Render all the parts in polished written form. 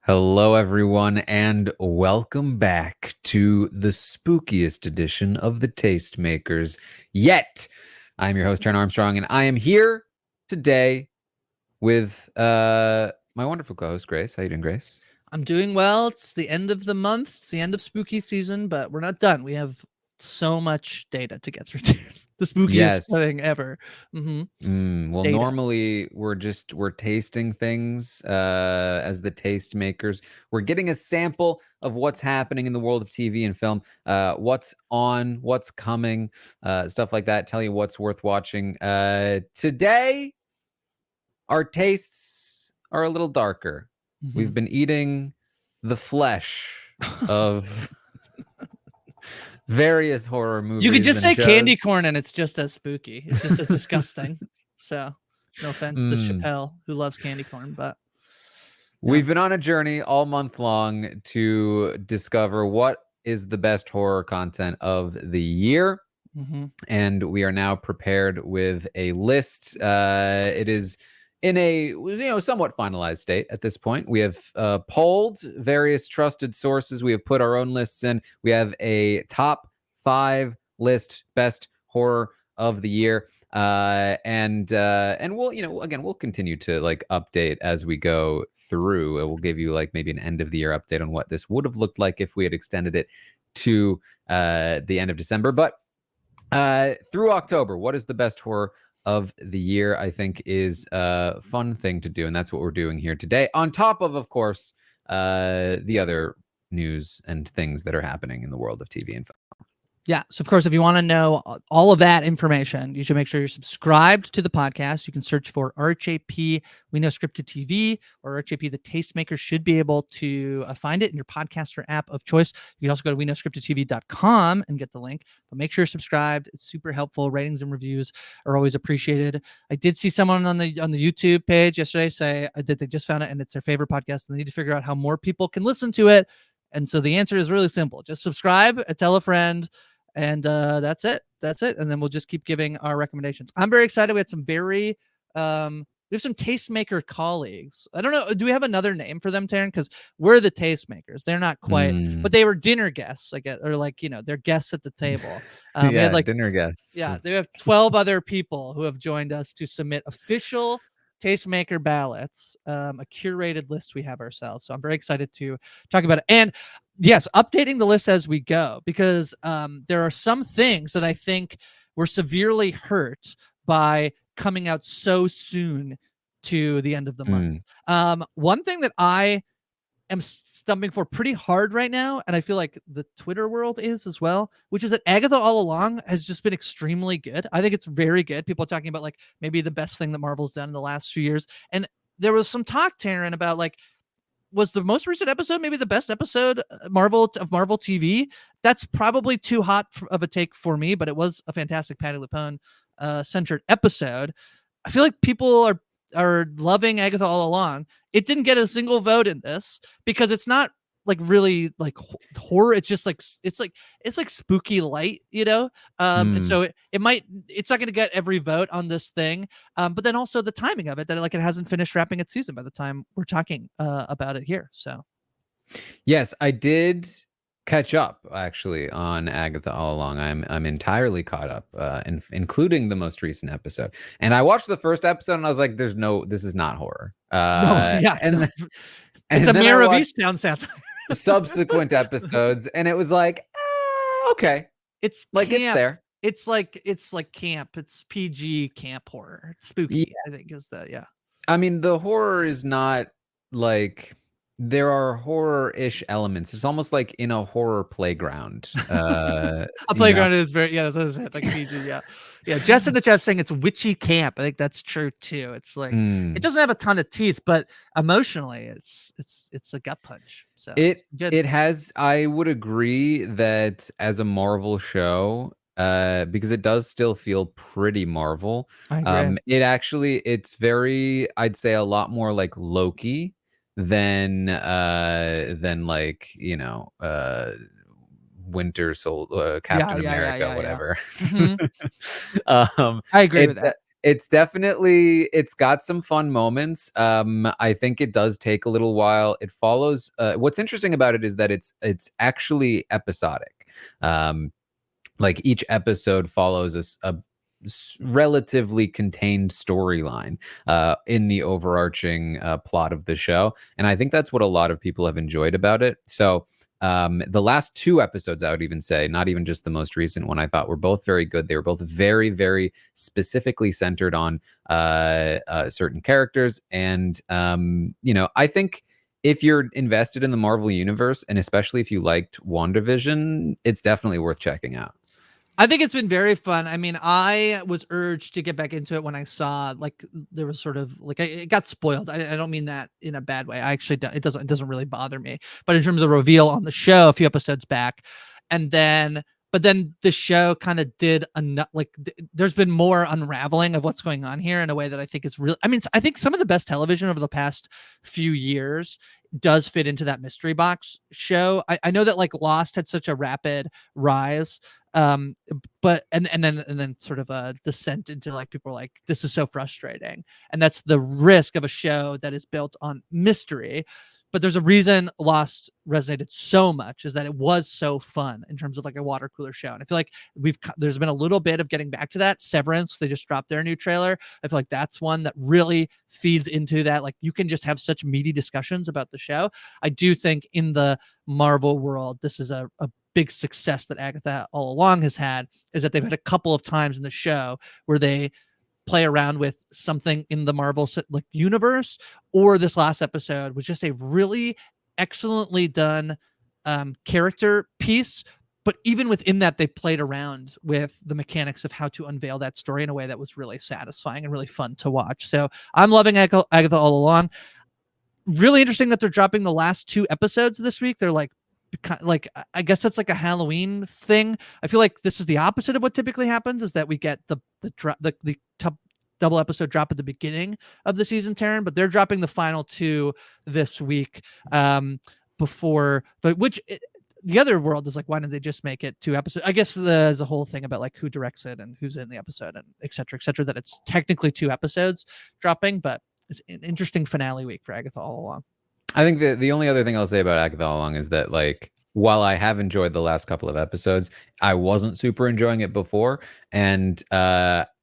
Hello, everyone, and welcome back to the spookiest edition of the Tastemakers yet. I'm your host, Taran Armstrong, and I am here today with my wonderful co-host, Grace. How you doing, Grace? I'm doing well. It's the end of the month. It's the end of spooky season, but we're not done. We have so much data to get through. The spookiest Yes. thing ever. Well, Data. normally we're tasting things as the tastemakers. We're getting a sample of what's happening in the world of TV and film, what's on, what's coming, stuff like that. Tell you what's worth watching. Today, our tastes are a little darker. We've been eating the flesh of various horror movies. You could just and say shows. candy corn and it's just as spooky. It's just as disgusting. So, no offense to Chappelle, who loves candy corn, but we've been on a journey all month long to discover what is the best horror content of the year. And we are now prepared with a list. It is in a somewhat finalized state at this point. We have polled various trusted sources. We have put our own lists in. We have a top 5 list, best horror of the year. And we'll again, we'll continue to like update as we go through. We'll give you like maybe an end of the year update on what this would have looked like if we had extended it to the end of December. But through October, what is the best horror of the year? I think is a fun thing to do, and that's what we're doing here today. On top of course, the other news and things that are happening in the world of TV and film. Yeah. So, of course, if you want to know all of that information, you should make sure you're subscribed to the podcast. You can search for RHAP, We Know Scripted TV, or RHAP, The Tastemakers. Should be able to find it in your podcaster app of choice. You can also go to weknowscriptedtv.com and get the link. But make sure you're subscribed. It's super helpful. Ratings and reviews are always appreciated. I did see someone on the YouTube page yesterday say that they just found it and it's their favorite podcast, and they need to figure out how more people can listen to it. And so the answer is really simple. Just subscribe, tell a friend. And that's it. And then we'll just keep giving our recommendations. I'm very excited. We had some we have some tastemaker colleagues. I don't know. Do we have another name for them, Taran? Because we're the tastemakers. They're not quite, but they were dinner guests, I guess, or like, they're guests at the table. Yeah, we had like dinner guests. Yeah, they have 12 other people who have joined us to submit official tastemaker ballots, a curated list we have ourselves. So I'm very excited to talk about it. And yes, updating the list as we go, because there are some things that I think were severely hurt by coming out so soon to the end of the month. One thing that I am stumping for pretty hard right now, and I feel like the Twitter world is as well, which is that Agatha All Along has just been extremely good. I think it's very good. People are talking about like maybe the best thing that Marvel's done in the last few years. And there was some talk, Taran, about like, was the most recent episode maybe the best episode Marvel TV? That's probably too hot of a take for me, but it was a fantastic Patti LuPone centered episode. I feel like people are loving Agatha All Along. It didn't get a single vote in this because it's not like really like horror. It's just like it's like spooky light, and so it's not going to get every vote on this thing. But then also the timing of it, that like it hasn't finished wrapping its season by the time we're talking about it here. So yes, I did catch up actually on Agatha All Along. I'm entirely caught up, including the most recent episode. And I watched the first episode and I was like, this is not horror. It's a Mayor of Easttown satire. Subsequent episodes, and it was like, okay, it's like camp. It's there. It's like camp. It's PG camp horror. It's spooky. I think is the I mean, the horror is not like. There are horror-ish elements. It's almost like in a horror playground. A playground is very that's like PG. Yeah. Jess in the chat saying it's witchy camp. I think that's true too. It's like it doesn't have a ton of teeth, but emotionally, it's a gut punch. So it has. I would agree that as a Marvel show, because it does still feel pretty Marvel. I agree. It's very, I'd say, a lot more like Loki than like Winter Soldier, Captain America, whatever. I agree with that. it's definitely, it's got some fun moments. I think it does take a little while. It follows. What's interesting about it is that it's actually episodic. Like each episode follows a relatively contained storyline in the overarching plot of the show, and I think that's what a lot of people have enjoyed about it. So the last two episodes, I would even say, not even just the most recent one, I thought were both very good. They were both very, very specifically centered on certain characters, and I think if you're invested in the Marvel universe, and especially if you liked WandaVision, it's definitely worth checking out. I think it's been very fun. I mean, I was urged to get back into it when I saw like there was sort of like it got spoiled. I don't mean that in a bad way. I actually it doesn't really bother me. But in terms of the reveal on the show a few episodes back, and then but then the show kind of did enough. Like there's been more unraveling of what's going on here in a way that I think is really. I mean, I think some of the best television over the past few years does fit into that mystery box show. I know that like Lost had such a rapid rise, but and then sort of a descent into like people are like, this is so frustrating, and that's the risk of a show that is built on mystery. But there's a reason Lost resonated so much, is that it was so fun in terms of like a water cooler show. And I feel like there's been a little bit of getting back to that. Severance, they just dropped their new trailer. I feel like that's one that really feeds into that. Like you can just have such meaty discussions about the show. I do think in the Marvel world, this is a big success that Agatha all along has had, is that they've had a couple of times in the show where they play around with something in the Marvel like universe, or this last episode was just a really excellently done character piece. But even within that, they played around with the mechanics of how to unveil that story in a way that was really satisfying and really fun to watch. So I'm loving Agatha all along. Really interesting that they're dropping the last two episodes this week. They're like I guess that's like a Halloween thing. I feel like this is the opposite of what typically happens, is that we get the double episode drop at the beginning of the season, Taran, but they're dropping the final two this week. The other world is like, why didn't they just make it 2 episodes? I guess there's a whole thing about like who directs it and who's in the episode and et cetera, that it's technically 2 episodes dropping, but it's an interesting finale week for Agatha all along. I think the only other thing I'll say about Agatha all along is that, like, while I have enjoyed the last couple of episodes, I wasn't super enjoying it before. And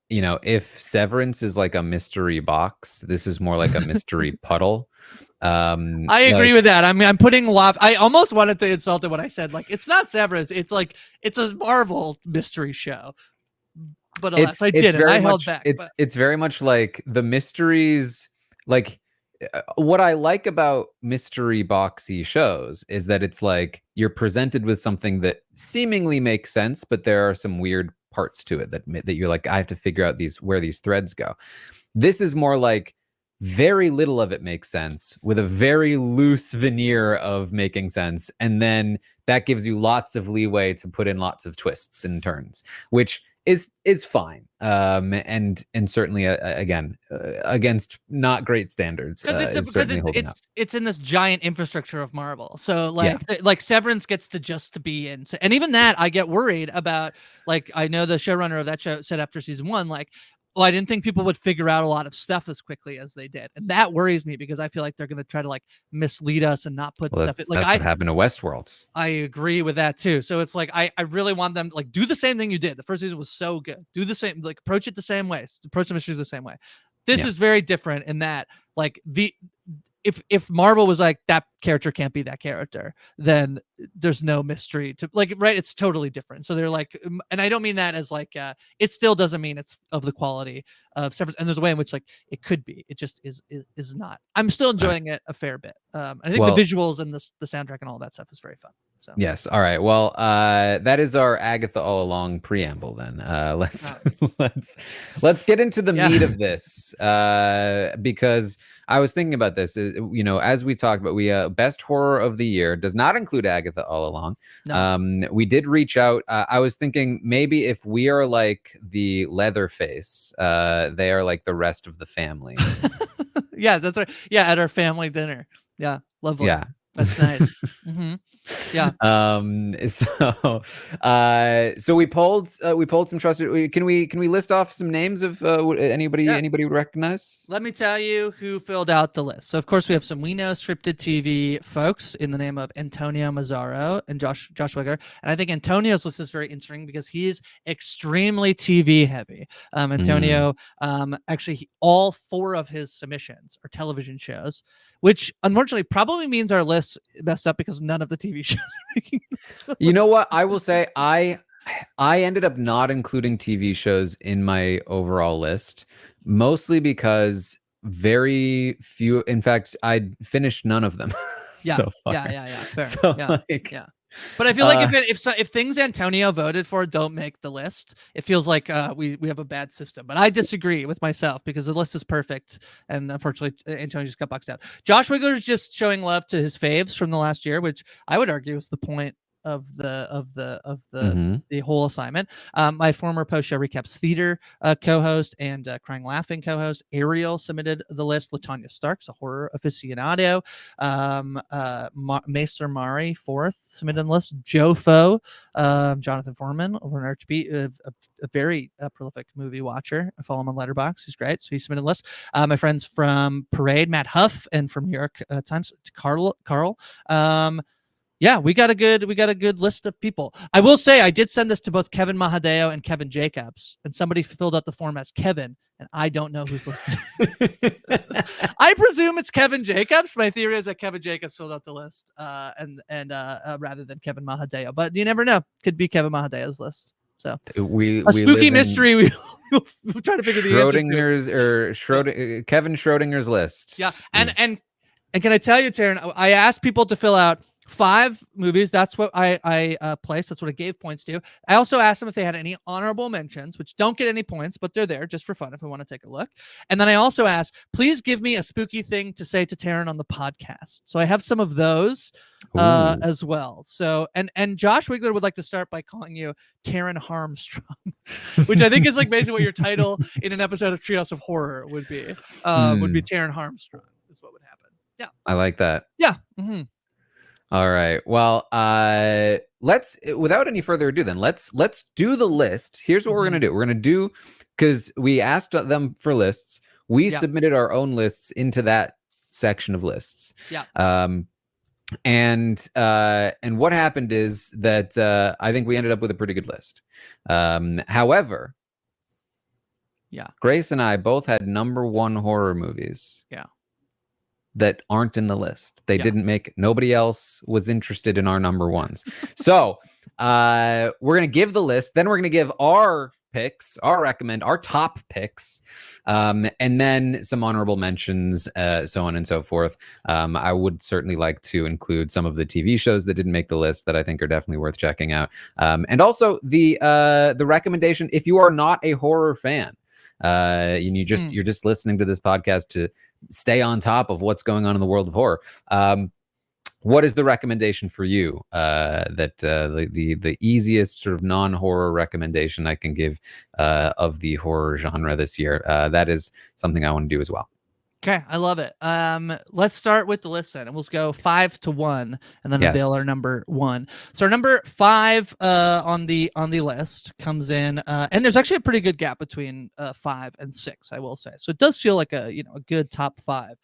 if Severance is like a mystery box, this is more like a mystery puddle. I agree with that. I mean, I'm putting love. I almost wanted to insult it when I said like it's not Severance. It's like it's a Marvel mystery show. But alas, I didn't. I held back. It's very much like the mysteries. Like what I like about mystery boxy shows is that it's like you're presented with something that seemingly makes sense, but there are some weird parts to it that you're like, I have to figure out where these threads go. This is more like very little of it makes sense with a very loose veneer of making sense, and then that gives you lots of leeway to put in lots of twists and turns, which is fine, and certainly again against not great standards. It's in this giant infrastructure of Marvel, so like Severance gets to be in, and even that I get worried about. Like I know the showrunner of that show said after season 1, like, well, I didn't think people would figure out a lot of stuff as quickly as they did. And that worries me because I feel like they're going to try to like mislead us and not put stuff. That's what happened to Westworld. I agree with that too. So it's like, I really want them to like do the same thing you did. The first season was so good. Do the same, like approach it the same way. Approach the mysteries the same way. This is very different in that like if Marvel was like, that character can't be that character, then there's no mystery to like, right? It's totally different. So they're like, and I don't mean that as like, it still doesn't mean it's of the quality of Severance. And there's a way in which like it could be. It just is not. I'm still enjoying it a fair bit. I think the visuals and the soundtrack and all that stuff is very fun. So. Yes. All right. Well, that is our Agatha all along preamble. Then let's get into the meat of this, because I was thinking about this. As we talked about, we best horror of the year does not include Agatha all along. No. We did reach out. I was thinking maybe if we are like the Leatherface, they are like the rest of the family. Yeah, that's right. Yeah, at our family dinner. Yeah, lovely. Yeah. That's nice. Mm-hmm. Yeah. So we polled some trusted. Can we list off some names of anybody would recognize? Let me tell you who filled out the list. So, of course, we have some We Know Scripted TV folks in the name of Antonio Mazzaro and Josh Wigger. And I think Antonio's list is very interesting because he is extremely TV heavy. Antonio, actually, all 4 of his submissions are television shows, which unfortunately probably means our list messed up because none of the TV shows are making. You know what? I will say I ended up not including TV shows in my overall list, mostly because very few. In fact, I finished none of them. Yeah, so far. yeah. Fair. So, yeah. But I feel like if things Antonio voted for don't make the list, it feels like we have a bad system. But I disagree with myself because the list is perfect, and unfortunately Antonio just got boxed out. Josh Wigler is just showing love to his faves from the last year, which I would argue is the point of the whole assignment. My former post show recaps theater co-host and Crying Laughing co-host Ariel submitted the list. LaTanya Starks, a horror aficionado. Maester Mari, 4th, submitted the list. Joe Foe, Jonathan Foreman over on RHAP, a very prolific movie watcher. I follow him on Letterboxd. He's great. So he submitted a list. My friends from Parade, Matt Huff, and from New York Times, Carl. Yeah, we got a good list of people. I will say I did send this to both Kevin Mahadeo and Kevin Jacobs, and somebody filled out the form as Kevin, and I don't know who's listed. I presume it's Kevin Jacobs. My theory is that Kevin Jacobs filled out the list, and rather than Kevin Mahadeo, but you never know. Could be Kevin Mahadeo's list. So we spooky mystery. We'll try to figure the answer. Kevin Schrodinger's list. Yeah, and can I tell you, Taran? I asked people to fill out 5 movies. That's what I placed. That's what I gave points to. I also asked them if they had any honorable mentions, which don't get any points, but they're there just for fun if we want to take a look. And then I also asked, please give me a spooky thing to say to Taran on the podcast. So I have some of those as well. So and Josh Wigler would like to start by calling you Taran Harmstrong, which I think is like basically what your title in an episode of Treehouse of Horror would be. Would be Taran Harmstrong is what would happen. Yeah, I like that. Yeah. All right. Well, let's, without any further ado, then let's do the list. Here's what we're gonna do. We're gonna do, because we asked them for lists. We submitted our own lists into that section of lists. Yeah. And what happened is that I think we ended up with a pretty good list. However, Grace and I both had #1 horror movies. Yeah. That aren't in the list. They didn't make, nobody else was interested in our #1s. So we're going to give the list. Then we're going to give our picks, our top picks, and then some honorable mentions, so on and so forth. I would certainly like to include some of the TV shows that didn't make the list that I think are definitely worth checking out. And also the recommendation, if you are not a horror fan, and you're just listening to this podcast to stay on top of what's going on in the world of horror, what is the recommendation for you? The easiest sort of non-horror recommendation I can give of the horror genre this year. That is something I want to do as well. Okay, I love it. Let's start with the list then, and we'll go 5 to 1, and then unveil our #1. So our number 5 on the list comes in, and there's actually a pretty good gap between 5 and 6, I will say. So it does feel like a good top 5.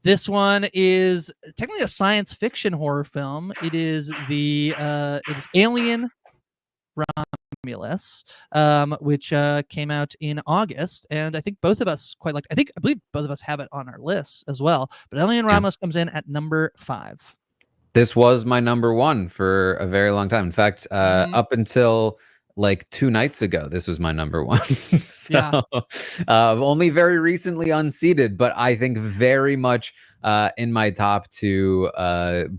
This one is technically a science fiction horror film. It is Alien Romulus, which came out in August, and I think both of us quite liked. I believe both of us have it on our list as well. But Alien Romulus comes in at number 5. This was my #1 for a very long time. In fact, up until like 2 nights ago, this was my #1. So, only very recently unseated, but I think very much in my top 2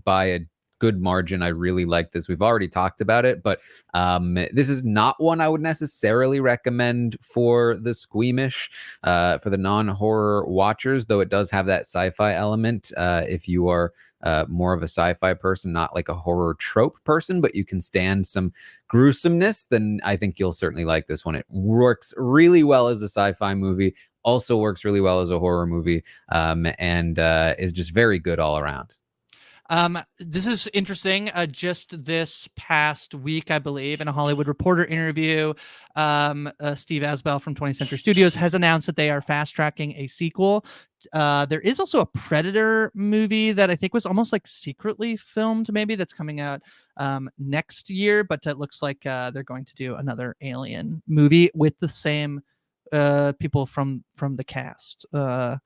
by a good margin. I really like this. We've already talked about it, but this is not one I would necessarily recommend for the squeamish, for the non-horror watchers, though it does have that sci-fi element. If you are more of a sci-fi person, not like a horror trope person, but you can stand some gruesomeness, then I think you'll certainly like this one. It works really well as a sci-fi movie, also works really well as a horror movie, and is just very good all around. This is interesting. Just this past week, I believe, in a Hollywood Reporter interview, Steve Asbell from 20th Century Studios has announced that they are fast tracking a sequel. There is also a Predator movie that I think was almost like secretly filmed, maybe, that's coming out next year, but it looks like they're going to do another Alien movie with the same people from the cast. Not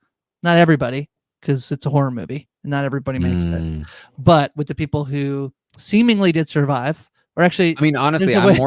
everybody, because it's a horror movie and not everybody makes it, but with the people who seemingly did survive, or actually, I mean, honestly, I'm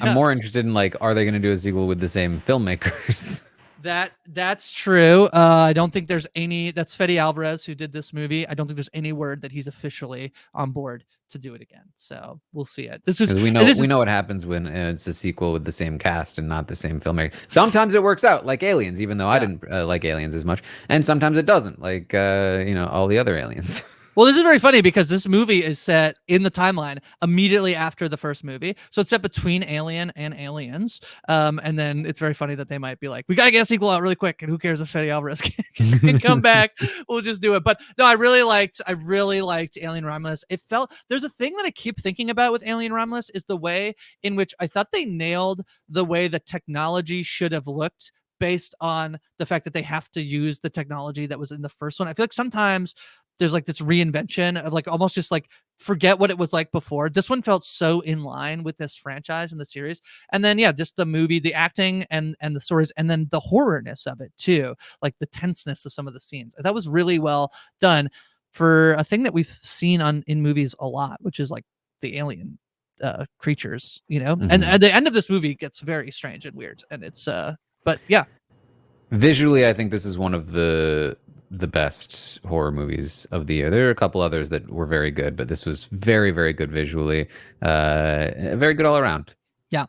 I'm more interested in, like, are they going to do a sequel with the same filmmakers? That's true. I don't think there's any. That's Fede Alvarez who did this movie. I don't think there's any word that he's officially on board to do it again. So we'll see it. This is we know what happens when it's a sequel with the same cast and not the same filmmaker. Sometimes it works out, like Aliens, even though I didn't like Aliens as much, and sometimes it doesn't, like all the other Aliens. Well, this is very funny because this movie is set in the timeline immediately after the first movie. So it's set between Alien and Aliens. And then it's very funny that they might be like, we got to get a sequel out really quick. And who cares if Fede Alvarez can come back? We'll just do it. But no, I really liked Alien Romulus. It felt, there's a thing that I keep thinking about with Alien Romulus is the way in which I thought they nailed the way the technology should have looked based on the fact that they have to use the technology that was in the first one. I feel like sometimes there's like this reinvention of like almost just like forget what it was like before. This one felt so in line with this franchise and the series. And then just the movie, the acting and the stories, and then the horrorness of it too, like the tenseness of some of the scenes. That was really well done for a thing that we've seen in movies a lot, which is like the alien creatures, And at the end of this movie gets very strange and weird. And it's but yeah. Visually, I think this is one of the best horror movies of the year. There are a couple others that were very good, but this was very, very good visually. Very good all around. Yeah.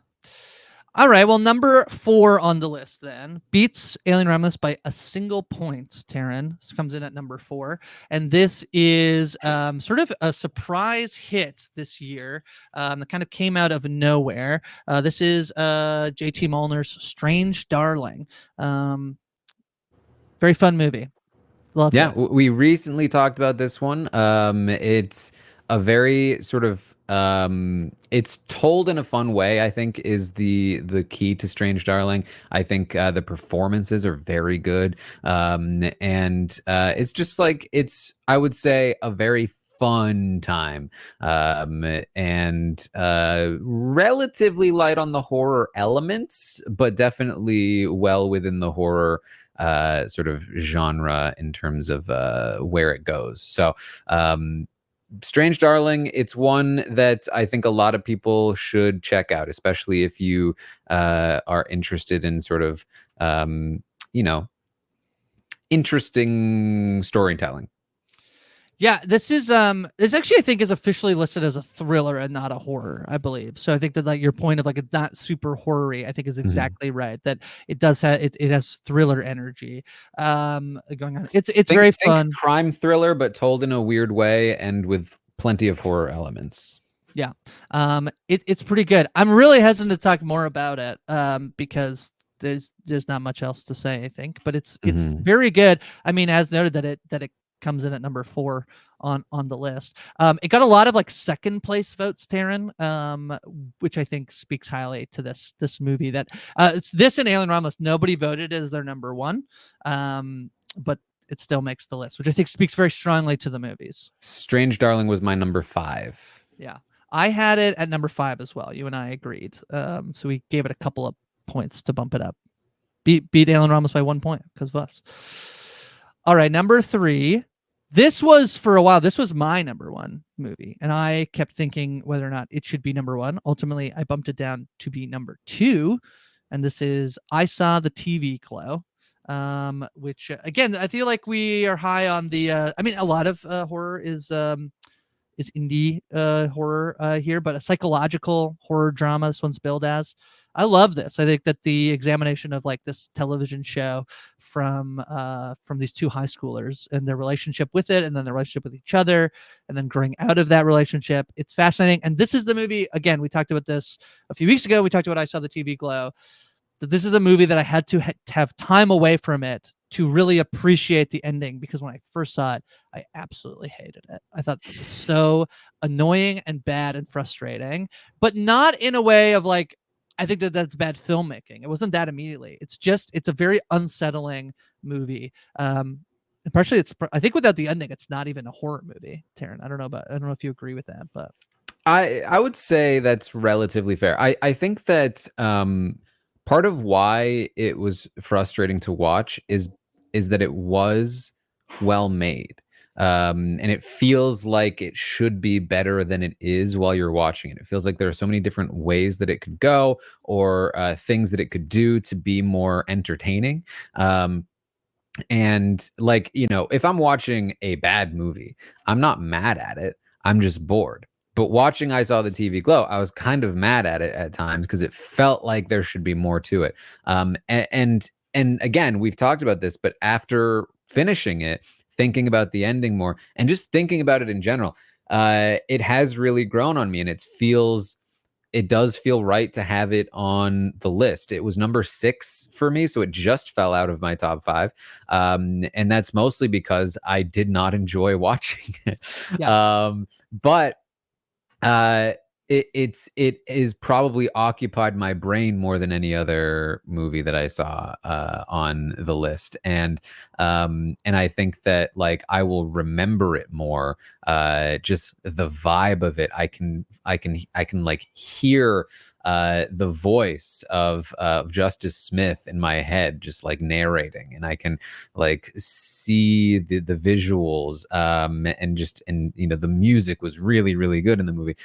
All right. Well, number 4 on the list then beats Alien Romulus by a single point. Taran comes in at number 4. And this is sort of a surprise hit this year that kind of came out of nowhere. This is JT Molnar's Strange Darling. Very fun movie. Loved it. We recently talked about this one. It's a very sort of it's told in a fun way, I think, is the key to Strange Darling. I think the performances are very good. And it's just like, I would say, a very fun time, and relatively light on the horror elements, but definitely well within the horror sort of genre in terms of where it goes. So Strange Darling, it's one that I think a lot of people should check out, especially if you are interested in sort of interesting storytelling. Yeah, this is this actually I think is officially listed as a thriller and not a horror, I believe. So I think that like your point of like it's not super horror-y, I think is exactly right. That it does have it has thriller energy going on. It's very fun. Crime thriller, but told in a weird way and with plenty of horror elements. Yeah. It's pretty good. I'm really hesitant to talk more about it because there's not much else to say, I think, but it's very good. I mean, as noted that it comes in at number 4 on the list. It got a lot of like second place votes, Taran, which I think speaks highly to this movie. That it's this and Alien Romulus. Nobody voted as their number 1, but it still makes the list, which I think speaks very strongly to the movies. Strange Darling was my number 5. Yeah, I had it at number 5 as well. You and I agreed, so we gave it a couple of points to bump it up. Beat Alien Romulus by 1 point because of us. All right, number 3. This was, for a while, this was my number 1 movie, and I kept thinking whether or not it should be number 1. Ultimately, I bumped it down to be number 2, and this is I Saw the TV Glow, which, again, I feel like we are high on the, I mean, a lot of horror is indie horror here, but a psychological horror drama this one's billed as. I love this. I think that the examination of like this television show from these 2 high schoolers and their relationship with it, and then their relationship with each other, and then growing out of that relationship, it's fascinating. And this is the movie, again, we talked about this a few weeks ago. We talked about I Saw the TV Glow. That this is a movie that I had to have time away from it to really appreciate the ending, because when I first saw it, I absolutely hated it. I thought this was so annoying and bad and frustrating, but not in a way of like, I think that that's bad filmmaking. It wasn't that immediately. It's a very unsettling movie. And partially, I think without the ending, it's not even a horror movie. Taran, I don't know if you agree with that, but I would say that's relatively fair. I think that part of why it was frustrating to watch is that it was well made. And it feels like it should be better than it is while you're watching it. It feels like there are so many different ways that it could go, or things that it could do to be more entertaining. And like, if I'm watching a bad movie, I'm not mad at it. I'm just bored. But watching I Saw the TV Glow, I was kind of mad at it at times because it felt like there should be more to it. And again, we've talked about this, but after finishing it, thinking about the ending more, and just thinking about it in general, it has really grown on me, and it does feel right to have it on the list. It was number 6 for me, so it just fell out of my top 5. And that's mostly because I did not enjoy watching it. yeah. But it is probably occupied my brain more than any other movie that I saw on the list, and I think that like I will remember it more. Just the vibe of it, I can like hear the voice of Justice Smith in my head, just like narrating, and I can like see the visuals, and the music was really, really good in the movie.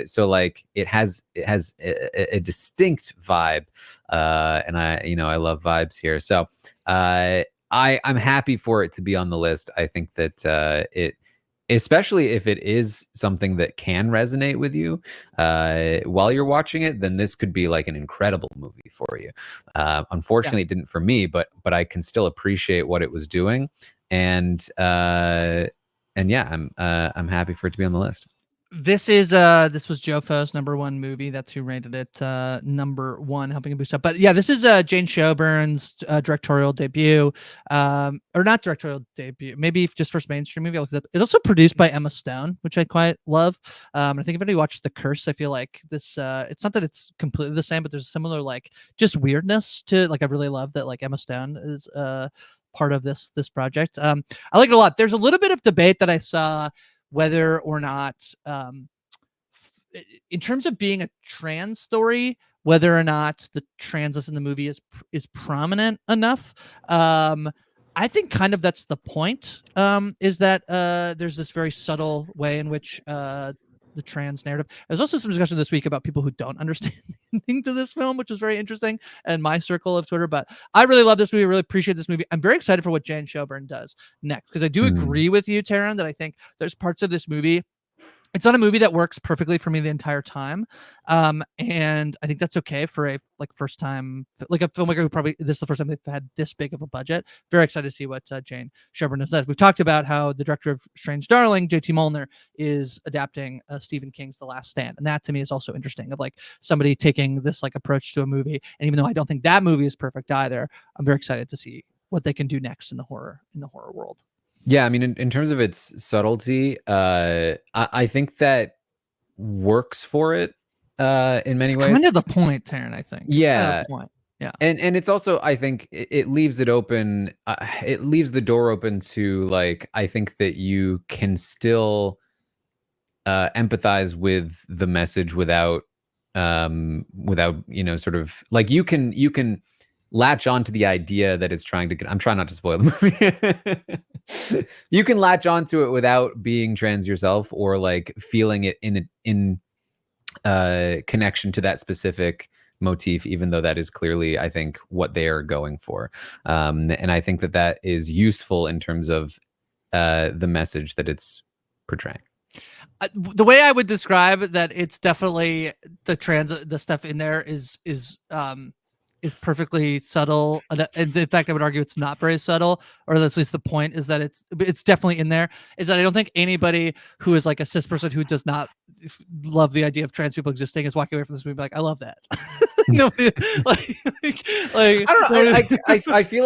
So like it has a distinct vibe, and I love vibes here. So I'm happy for it to be on the list. I think that it, especially if it is something that can resonate with you while you're watching it, then this could be like an incredible movie for you. Unfortunately, It didn't for me, but I can still appreciate what it was doing, and yeah, I'm happy for it to be on the list. This was Jofo's number 1 movie. That's who rated it number 1, helping him boost up. But yeah, this is Jane Showburn's directorial debut, or not directorial debut, maybe just first mainstream movie. I looked it up. It's also produced by Emma Stone, which I quite love. I think if anybody watched The Curse, I feel like this. It's not that it's completely the same, but there's a similar like just weirdness to like. I really love that like Emma Stone is part of this project. I like it a lot. There's a little bit of debate that I saw whether or not, in terms of being a trans story, whether or not the transness in the movie is prominent enough. I think kind of that's the point, is that there's this very subtle way in which the trans narrative. There's also some discussion this week about people who don't understand the ending to this film, which was very interesting in my circle of Twitter. But I really love this movie. I really appreciate this movie. I'm very excited for what Jane Showburn does next, because I do agree with you, Taran, that I think there's parts of this movie. It's not a movie that works perfectly for me the entire time, and I think that's okay for a like first time, like a filmmaker who probably this is the first time they've had this big of a budget. Very excited to see what Jane Showburn has said. We've talked about how the director of Strange Darling, J.T. Molnar, is adapting Stephen King's The Last Stand, and that to me is also interesting. Of like somebody taking this like approach to a movie, and even though I don't think that movie is perfect either, I'm very excited to see what they can do next in the horror world. Yeah, I mean, in terms of its subtlety, I think that works for it in many ways. Kind of the point, Taran, I think. Yeah. Kind of the point. Yeah. And it's also, I think it leaves it open. It leaves the door open to like, I think that you can still empathize with the message without sort of like you can latch on to the idea that it's trying to. I'm trying not to spoil the movie. You can latch onto it without being trans yourself, or like feeling it in connection to that specific motif, even though that is clearly, I think, what they are going for. And I think that is useful in terms of the message that it's portraying. The way I would describe that, it's definitely the stuff in there is perfectly subtle, and in fact I would argue it's not very subtle, or at least the point is that it's definitely in there. Is that I don't think anybody who is like a cis person who does not love the idea of trans people existing is walking away from this movie like, I love that. Nobody, I don't know. I feel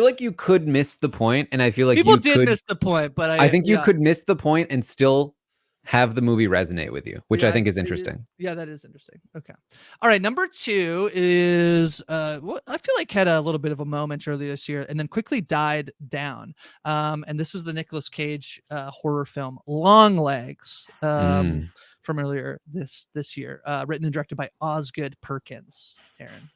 like you could miss the point, and I feel like people you did could miss the point, but I think you could miss the point and still have the movie resonate with you, which I think is interesting. Yeah, that is interesting. Okay. All right. Number 2 is what I feel like had a little bit of a moment earlier this year and then quickly died down. And this is the Nicolas Cage horror film Longlegs from earlier this year, written and directed by Osgood Perkins. Taran.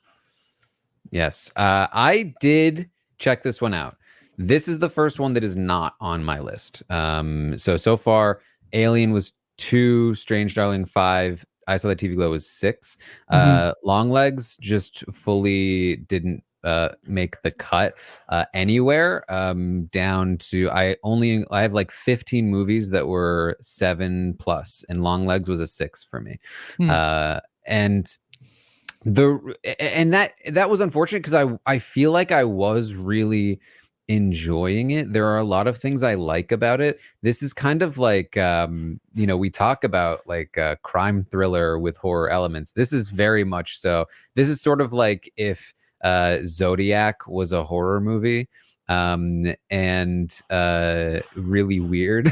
Yes. I did check this one out. This is the first one that is not on my list. So far, Alien was 2, Strange Darling 5, I Saw the TV Glow was 6. Longlegs just fully didn't make the cut anywhere, down to I have like 15 movies that were 7+, and Longlegs was a 6 for me. And that was unfortunate because I feel like I was really enjoying it. There are a lot of things I like about it. This is kind of like we talk about like a crime thriller with horror elements. This is very much so. This is sort of like if Zodiac was a horror movie, and really weird.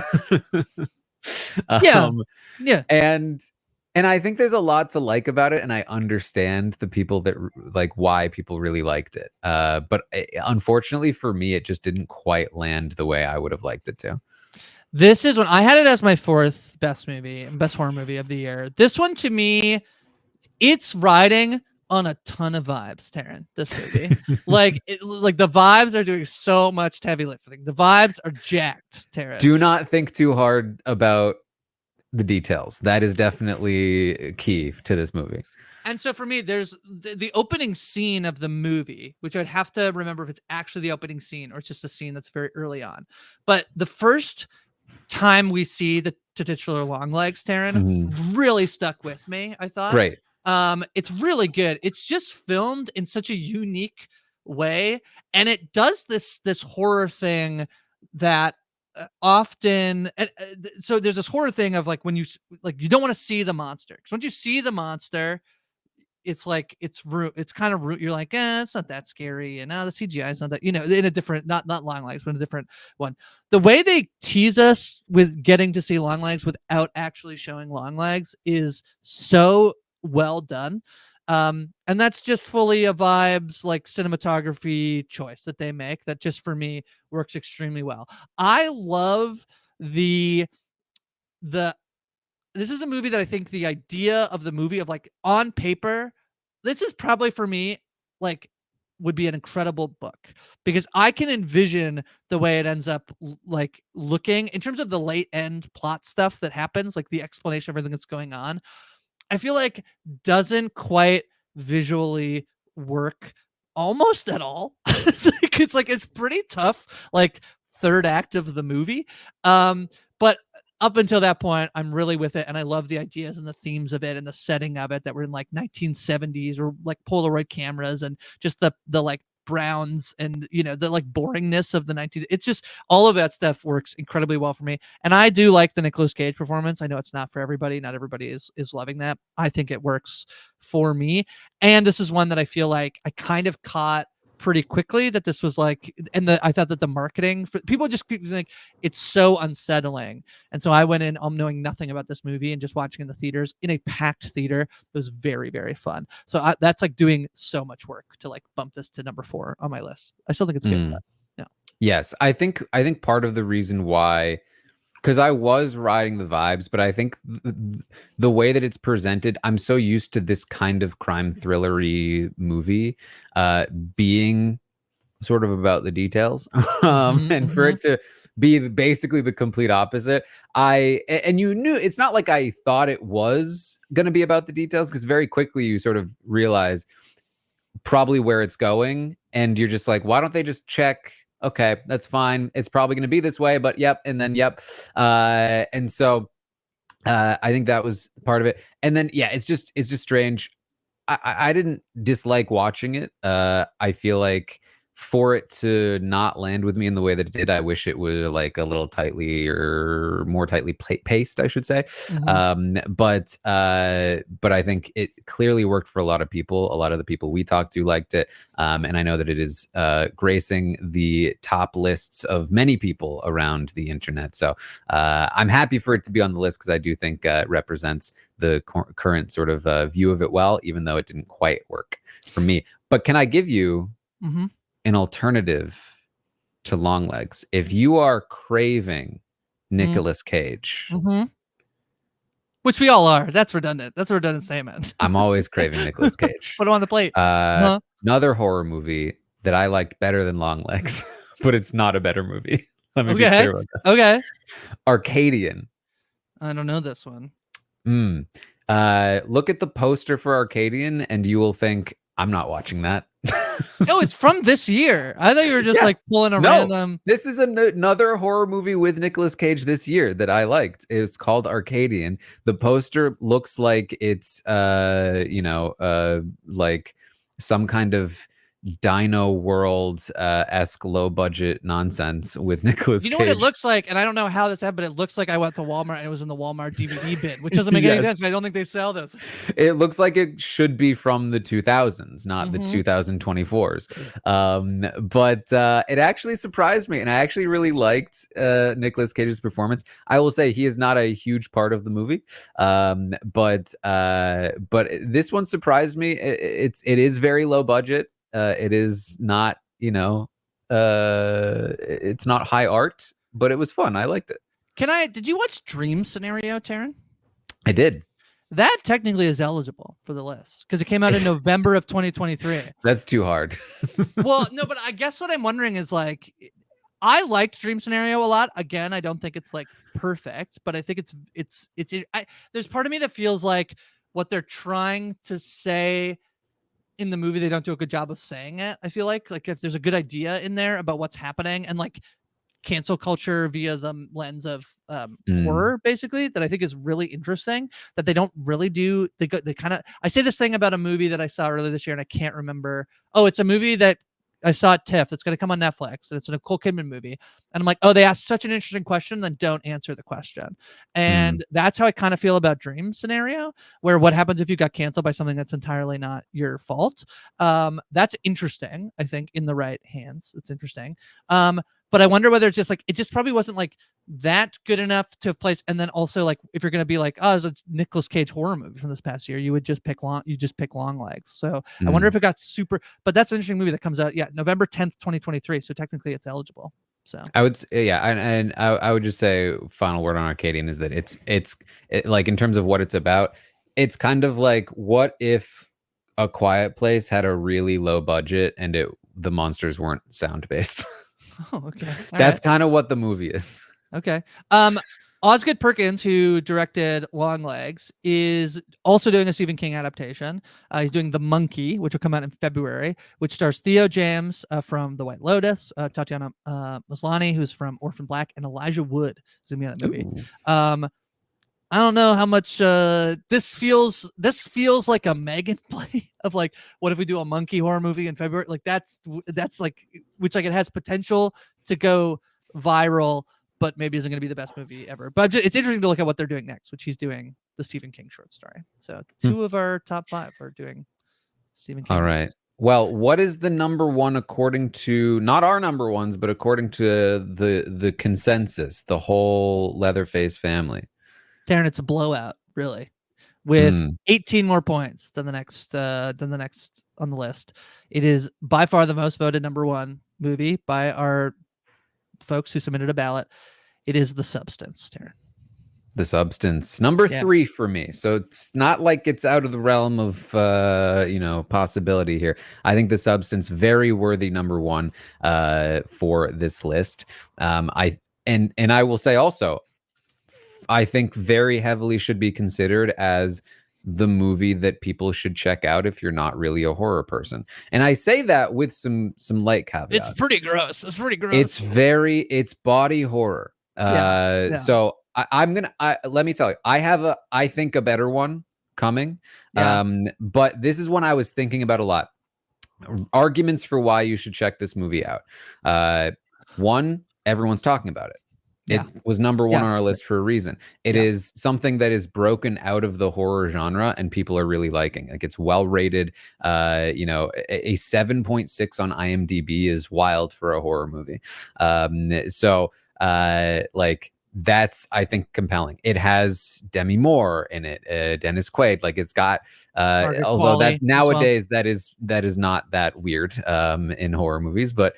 Yeah. And I think there's a lot to like about it, and I understand the people that like why people really liked it. But unfortunately for me, it just didn't quite land the way I would have liked it to. This is when I had it as my 4th best horror movie of the year. This one to me, it's riding on a ton of vibes, Taran. This movie, like the vibes are doing so much heavy lifting. The vibes are jacked, Taran. Do not think too hard about the details. That is definitely key to this movie. And so for me, there's the opening scene of the movie, which I'd have to remember if it's actually the opening scene or it's just a scene that's very early on. But the first time we see the titular Longlegs, Taran, really stuck with me, I thought. Great. It's really good. It's just filmed in such a unique way, and it does this horror thing that often so there's this horror thing of like when you don't want to see the monster, because once you see the monster, it's like it's kind of you're like, it's not that scary, and the CGI is not that, in a different, not Longlegs, but in a different one. The way they tease us with getting to see Longlegs without actually showing Longlegs is so well done. And that's just fully a vibes like cinematography choice that they make that just for me works extremely well. I love this is a movie that I think the idea of the movie of like on paper, this is probably for me like would be an incredible book, because I can envision the way it ends up like looking in terms of the late end plot stuff that happens, like the explanation of everything that's going on. I feel like doesn't quite visually work almost at all. It's pretty tough, like third act of the movie. But up until that point, I'm really with it, and I love the ideas and the themes of it and the setting of it that were in like 1970s or like Polaroid cameras, and just the like browns and the like boringness of the 19s. It's just all of that stuff works incredibly well for me, and I do like the Nicolas Cage performance. I know it's not for everybody, not everybody is loving that. I think it works for me, and this is one that I feel like I kind of caught pretty quickly that this was like, and I thought that the marketing for people just like it's so unsettling, and so I went in knowing nothing about this movie and just watching in the theaters in a packed theater. It was very, very fun. So that's like doing so much work to like bump this to number 4 on my list. I still think it's good. But no. Yes, I think part of the reason why, because I was riding the vibes, but I think the way that it's presented, I'm so used to this kind of crime thrillery movie being sort of about the details, and for it to be basically the complete opposite. And you knew, it's not like I thought it was going to be about the details, because very quickly you sort of realize probably where it's going, and you're just like, why don't they just check? Okay, that's fine. It's probably going to be this way, but yep. And then, yep. And so I think that was part of it. And then, yeah, it's just strange. I didn't dislike watching it. I feel like for it to not land with me in the way that it did, I wish it was like a little tightly or more tightly paced, I should say. But I think it clearly worked for a lot of people. A lot of the people we talked to liked it, and I know that it is gracing the top lists of many people around the internet. So I'm happy for it to be on the list because I do think it represents the current sort of view of it well, even though it didn't quite work for me. But can I give you an alternative to Longlegs? If you are craving Nicolas Cage, which we all are, that's redundant. That's a redundant statement. I'm always craving Nicolas Cage. Put him on the plate. Another horror movie that I liked better than Longlegs, but it's not a better movie. Let me be clear about that. Okay. Arcadian. I don't know this one. Look at the poster for Arcadian and you will think, I'm not watching that. Oh, it's from this year. I thought you were just like pulling a random. This is another horror movie with Nicolas Cage this year that I liked. It's called Arcadian. The poster looks like it's like some kind of Dino World esque low budget nonsense with Nicolas Cage. You know what it looks like, and I don't know how this happened, but it looks like I went to Walmart and it was in the Walmart DVD bin, which doesn't make any sense. I don't think they sell this. It looks like it should be from the 2000s, not the 2024s. But it actually surprised me, and I actually really liked Nicolas Cage's performance. I will say he is not a huge part of the movie, but this one surprised me. It is very low budget. It is not, it's not high art, but it was fun. I liked it. Did you watch Dream Scenario, Taran? I did. That technically is eligible for the list because it came out in November of 2023. That's too hard. Well, no, but I guess what I'm wondering is like, I liked Dream Scenario a lot. Again, I don't think it's like perfect, but I think there's part of me that feels like what they're trying to say in the movie, they don't do a good job of saying it. I feel like if there's a good idea in there about what's happening and like cancel culture via the lens of horror, basically, that I think is really interesting, that they don't really do. They kind of, I say this thing about a movie that I saw earlier this year and I can't remember. Oh, it's a movie that I saw at TIFF. It's going to come on Netflix, and it's a Nicole Kidman movie. And I'm like, oh, they asked such an interesting question, then don't answer the question. And that's how I kind of feel about Dream Scenario, where what happens if you got canceled by something that's entirely not your fault? That's interesting, I think, in the right hands. It's interesting. But I wonder whether it's just like, it just probably wasn't like that good enough to have placed. And then also like, if you're going to be like, oh, it's a Nicolas Cage horror movie from this past year, you would just pick Longlegs. So I wonder if it got super, but that's an interesting movie that comes out. Yeah. November 10th, 2023. So technically it's eligible. So I would say, and I would just say final word on Arcadian is that it's like, in terms of what it's about, it's kind of like, what if A Quiet Place had a really low budget and the monsters weren't sound based? Oh, okay. That's kind of what the movie is. Okay. Osgood Perkins, who directed Longlegs, is also doing a Stephen King adaptation. He's doing The Monkey, which will come out in February, which stars Theo James from The White Lotus, Tatiana Maslany, who's from Orphan Black, and Elijah Wood, who's going to be in that movie. I don't know how much this feels like a Megan play of like, what if we do a monkey horror movie in February? Like that's like, which like it has potential to go viral, but maybe isn't going to be the best movie ever. But it's interesting to look at what they're doing next, which he's doing the Stephen King short story. So 2 of our top 5 are doing Stephen King. All right. Well, what is the number one according to, not our number ones, but according to the consensus, the whole Leatherface family? Taran, it's a blowout, really, with 18 more points than the next on the list. It is by far the most voted number 1 movie by our folks who submitted a ballot. It is The Substance, Taran. The Substance, number 3 for me. So it's not like it's out of the realm of possibility here. I think The Substance, very worthy number 1 for this list. I will say also, I think very heavily should be considered as the movie that people should check out if you're not really a horror person. And I say that with some light caveats. It's pretty gross. It's body horror. So let me tell you, I have I think a better one coming. But this is one I was thinking about a lot. arguments for why you should check this movie out. One, everyone's talking about it. Yeah. It was number one Yeah. on our list for a reason. It Yeah. is something that is broken out of the horror genre and people are really liking. Like, it's well rated. You know, a 7.6 on IMDb is wild for a horror movie. So like, that's, I think, compelling. It has Demi Moore in it, Dennis Quaid. Like, it's got Margaret although that Qualley as well. nowadays that is not that weird in horror movies, but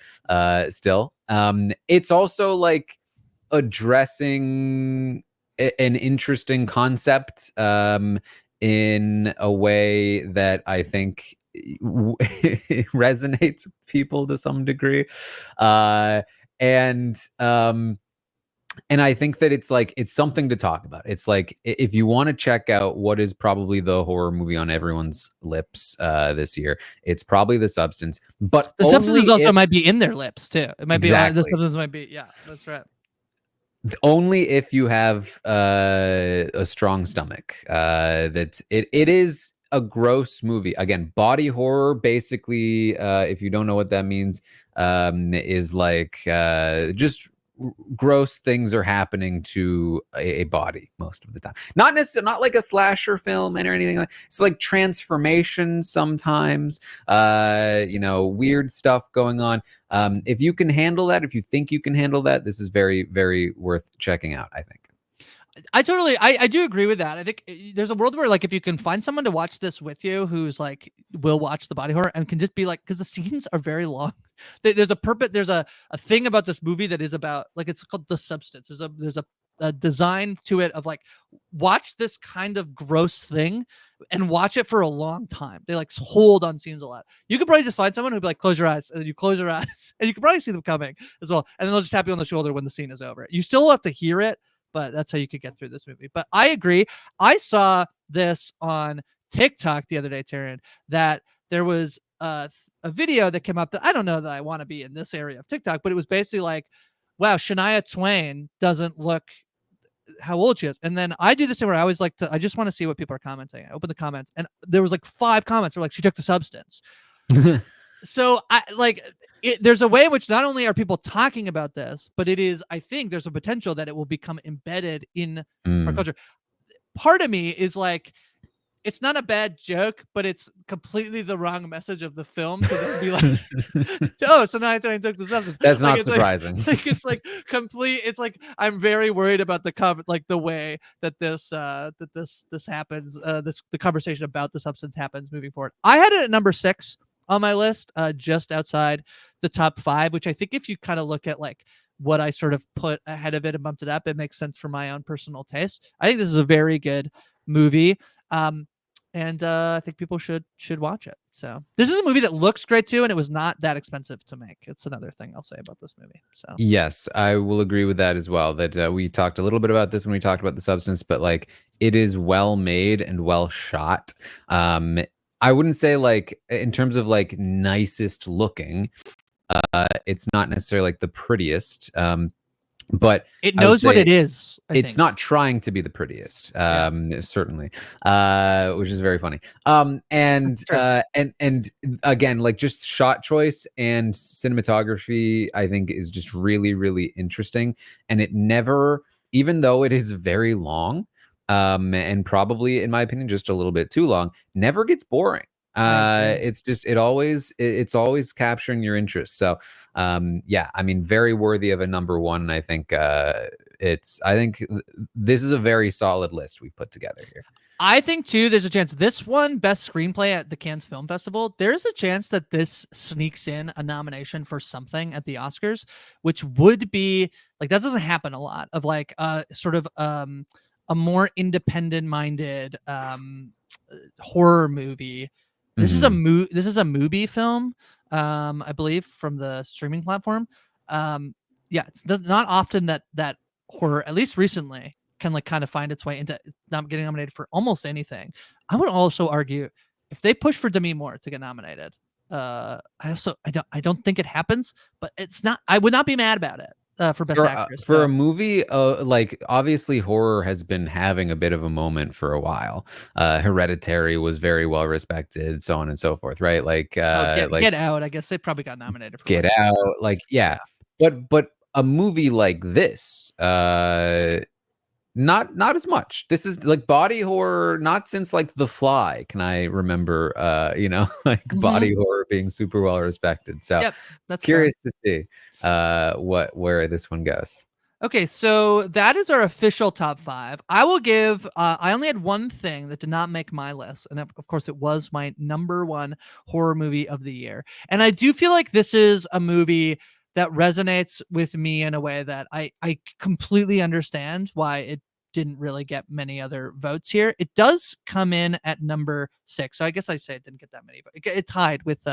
still, it's also like addressing an interesting concept in a way that I think resonates with people to some degree, and I think that it's like, it's something to talk about. It's like, if you want to check out what is probably the horror movie on everyone's lips this year, it's probably The Substance. But The Substance also might be in their lips too. It might be exactly. The Substance might be, yeah, that's right. Only if you have a strong stomach. That it is a gross movie. Again, body horror, basically, if you don't know what that means, is like just gross things are happening to a body most of the time. Not necessarily, not like a slasher film or anything like. It's like transformation sometimes. You know, weird stuff going on. If you can handle that, if you think you can handle that, this is very, very worth checking out, I think. I do agree with that. I think there's a world where, like, if you can find someone to watch this with you who's like will watch the body horror and can just be like, because the scenes are very long. There's a thing about this movie that is about, like, it's called The Substance. There's a design to it of like, watch this kind of gross thing and watch it for a long time. They like hold on scenes a lot. You could probably just find someone who'd be like, close your eyes, and then you close your eyes and you can probably see them coming as well, and then they'll just tap you on the shoulder when the scene is over. You still have to hear it, but that's how you could get through this movie. But I agree. I saw this on TikTok the other day, Taran, that there was a video that came up that I don't know that I want to be in this area of TikTok, but it was basically like, wow, Shania Twain doesn't look how old she is. And then I do this thing where I always like to, I just want to see what people are commenting. I open the comments and there was like 5 comments that were like, she took the substance. So I like it, there's a way in which not only are people talking about this, but it is, I think there's a potential that it will become embedded in our culture. Part of me is like, it's not a bad joke, but it's completely the wrong message of the film to then be like, oh, so now I took the substance. That's like, not surprising. Like it's like complete. It's like, I'm very worried about the way that this happens. The conversation about the substance happens moving forward. I had it at number 6 on my list, just outside the top 5, which I think if you kind of look at like what I sort of put ahead of it and bumped it up, it makes sense for my own personal taste. I think this is a very good movie. And I think people should watch it. So this is a movie that looks great too, and it was not that expensive to make. It's another thing I'll say about this movie. So yes, I will agree with that as well. That we talked a little bit about this when we talked about The Substance, but like, it is well made and well shot. I wouldn't say like in terms of like nicest looking, it's not necessarily like the prettiest. But it knows what it is. It's not trying to be the prettiest, certainly, which is very funny. And again, like, just shot choice and cinematography, I think, is just really, really interesting. And it never, even though it is very long, and probably, in my opinion, just a little bit too long, never gets boring. It's just, it's always capturing your interest. So yeah, I mean, very worthy of a number 1. And I think I think this is a very solid list we've put together here. I think too, there's a chance this one best screenplay at the Cannes Film Festival. There's a chance that this sneaks in a nomination for something at the Oscars, which would be like, that doesn't happen a lot, of like sort of a more independent minded horror movie. This is a Mubi film, I believe, from the streaming platform. Yeah, it's not often that horror, at least recently, can like kind of find its way into not getting nominated for almost anything. I would also argue if they push for Demi Moore to get nominated, I don't think it happens, but it's not. I would not be mad about it. for Best Actress. For a movie, like obviously horror has been having a bit of a moment for a while. Hereditary was very well respected, so on and so forth, right? Like, Get Out. I guess they probably got nominated for Get one. Out, like yeah. But a movie like this, not as much. This is like body horror, not since like The Fly can I remember, like body horror being super well respected. So Yep, that's fair. curious to see where this one goes. Okay, so that is our official top 5. I will give I only had one thing that did not make my list, and of course it was my number 1 horror movie of the year. And I do feel like this is a movie that resonates with me in a way that I completely understand why it didn't really get many other votes here. It does come in at number 6. So I guess I say it didn't get that many, but it tied with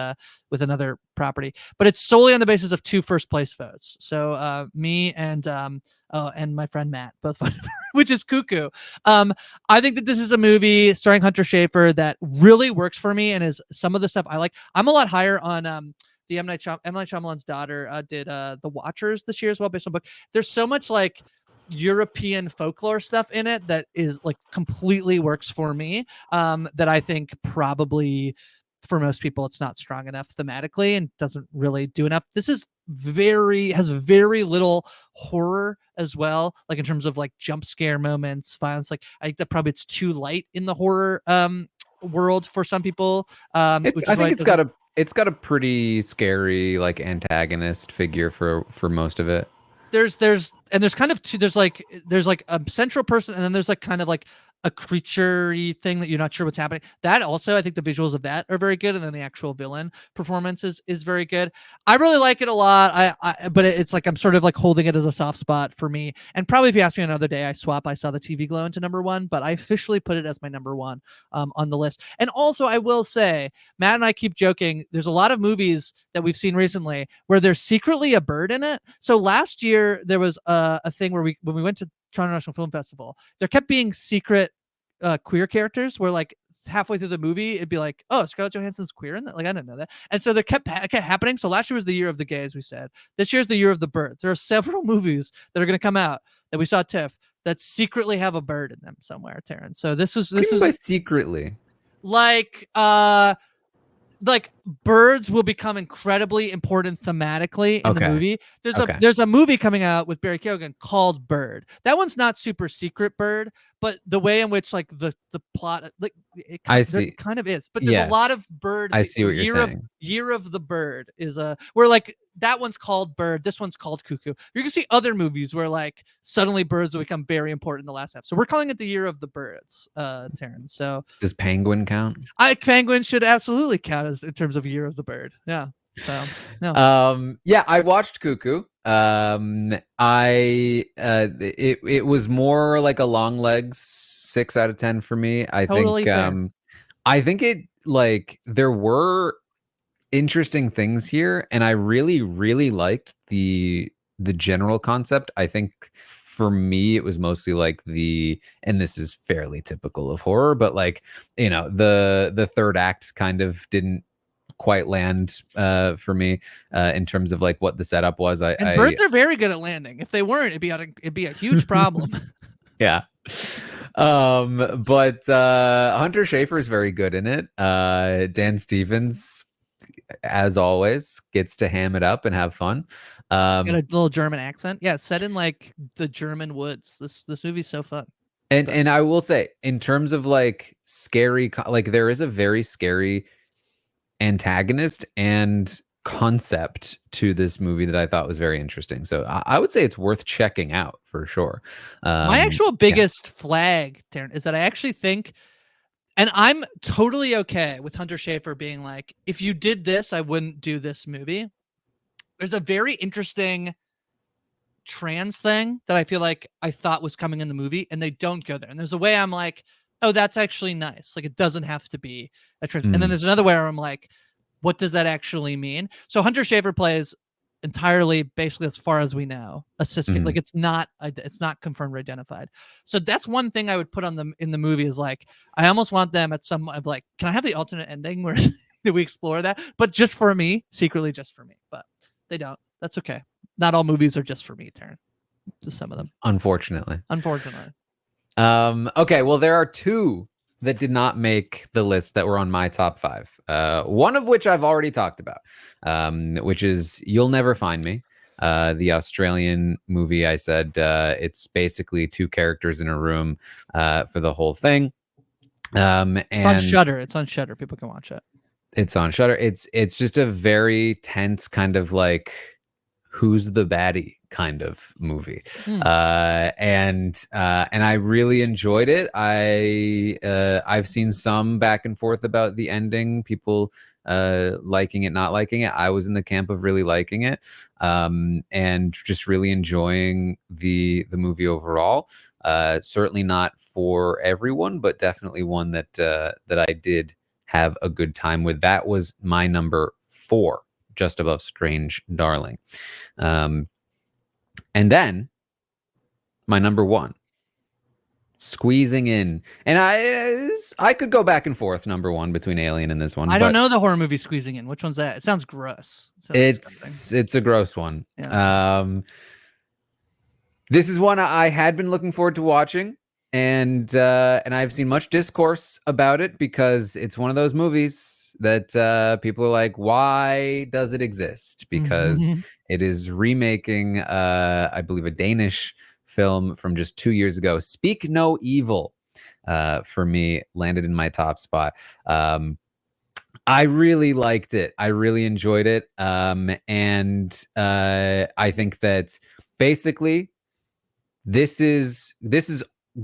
another property. But it's solely on the basis of 2 first place votes. So me and my friend Matt both voted for, which is Cuckoo. I think that this is a movie starring Hunter Schafer that really works for me and is some of the stuff I like. I'm a lot higher on the M. Night Shyamalan's daughter did The Watchers this year as well, based on book. There's so much like European folklore stuff in it that is like completely works for me, that I think probably for most people it's not strong enough thematically and doesn't really do enough. This is has very little horror as well, like in terms of like jump scare moments, violence. Like I think that probably it's too light in the horror world for some people. I think it's got a pretty scary like antagonist figure for most of it. There's kind of two, there's like a central person, and then there's like kind of like a creature-y thing that you're not sure what's happening. That also, I think the visuals of that are very good, and then the actual villain performance is very good. I really like it a lot. But it's like I'm sort of like holding it as a soft spot for me. And probably if you ask me another day, I saw the TV Glow into number 1, but I officially put it as my number 1 on the list. And also, I will say, Matt and I keep joking. There's a lot of movies that we've seen recently where there's secretly a bird in it. So last year there was a thing where when we went to Toronto National Film Festival, there kept being secret queer characters where like halfway through the movie it'd be like, oh, Scarlett Johansson's queer in that. Like I didn't know that. And so they kept happening. So last year was the year of the gay, as we said. This year's the year of the birds. There are several movies that are going to come out that we saw TIFF that secretly have a bird in them somewhere, Taran. So this is by secretly like birds will become incredibly important thematically in the movie. There's a movie coming out with Barry Keoghan called Bird. That one's not super secret Bird, but the way in which like the plot, like it kind of is. But there's a lot of bird. I see what you're saying. Year of the Bird is where like that one's called Bird. This one's called Cuckoo. You're gonna see other movies where like suddenly birds will become very important in the last half. So we're calling it the Year of the Birds, Taran. So does Penguin count? Penguin should absolutely count as in terms of Year of the Bird. Yeah. So no. I watched Cuckoo. It was more like a Longlegs 6 out of 10 for me. I think it like there were interesting things here, and I really liked the general concept. I think for me it was mostly like and this is fairly typical of horror, but like, the third act kind of didn't quite land for me in terms of like what the setup was. Birds are very good at landing. If they weren't, it'd be a huge problem. Yeah. But Hunter Schafer is very good in it. Dan Stevens, as always, gets to ham it up and have fun. Got a little German accent. Yeah, it's set in like the German woods. This movie's so fun. And I will say, in terms of like scary, like there is a very scary antagonist and concept to this movie that I thought was very interesting. So I would say it's worth checking out for sure. My actual biggest flag, Taran, is that I actually think, and I'm totally okay with Hunter Schafer being like, if you did this, I wouldn't do this movie. There's a very interesting trans thing that I feel like I thought was coming in the movie, and they don't go there. And there's a way I'm like, oh, that's actually nice. Like it doesn't have to be a trans. And then there's another way where I'm like, what does that actually mean? So Hunter Schafer plays entirely, basically, as far as we know, a cis kid. Like it's not confirmed or identified. So that's one thing I would put on them in the movie is like, I almost want them at some of like, can I have the alternate ending where we explore that? But just for me, secretly just for me. But they don't. That's okay. not all movies are just for me, Taran. Just some of them. Unfortunately. Okay, well, there are two that did not make the list that were on my top 5. One of which I've already talked about, which is You'll Never Find Me. The Australian movie. I said it's basically 2 characters in a room for the whole thing. And on Shudder. It's on Shudder. People can watch it. It's on Shudder. It's just a very tense kind of like who's the baddie kind of movie. And I really enjoyed it. I've seen some back and forth about the ending, people liking it, not liking it. I was in the camp of really liking it, and just really enjoying the movie overall. Certainly not for everyone, but definitely one that I did have a good time with. That was my number 4, just above Strange Darling. And then my number 1, squeezing in, and I could go back and forth number 1 between Alien and this one. I don't know the horror movie Squeezing In. Which one's that? It sounds gross. It's a gross one. Yeah. This is one I had been looking forward to watching, and I've seen much discourse about it because it's one of those movies that people are like, why does it exist? Because it is remaking, I believe, a Danish film from just 2 years ago. Speak No Evil, for me, landed in my top spot. I really liked it. I really enjoyed it. And I think that basically this is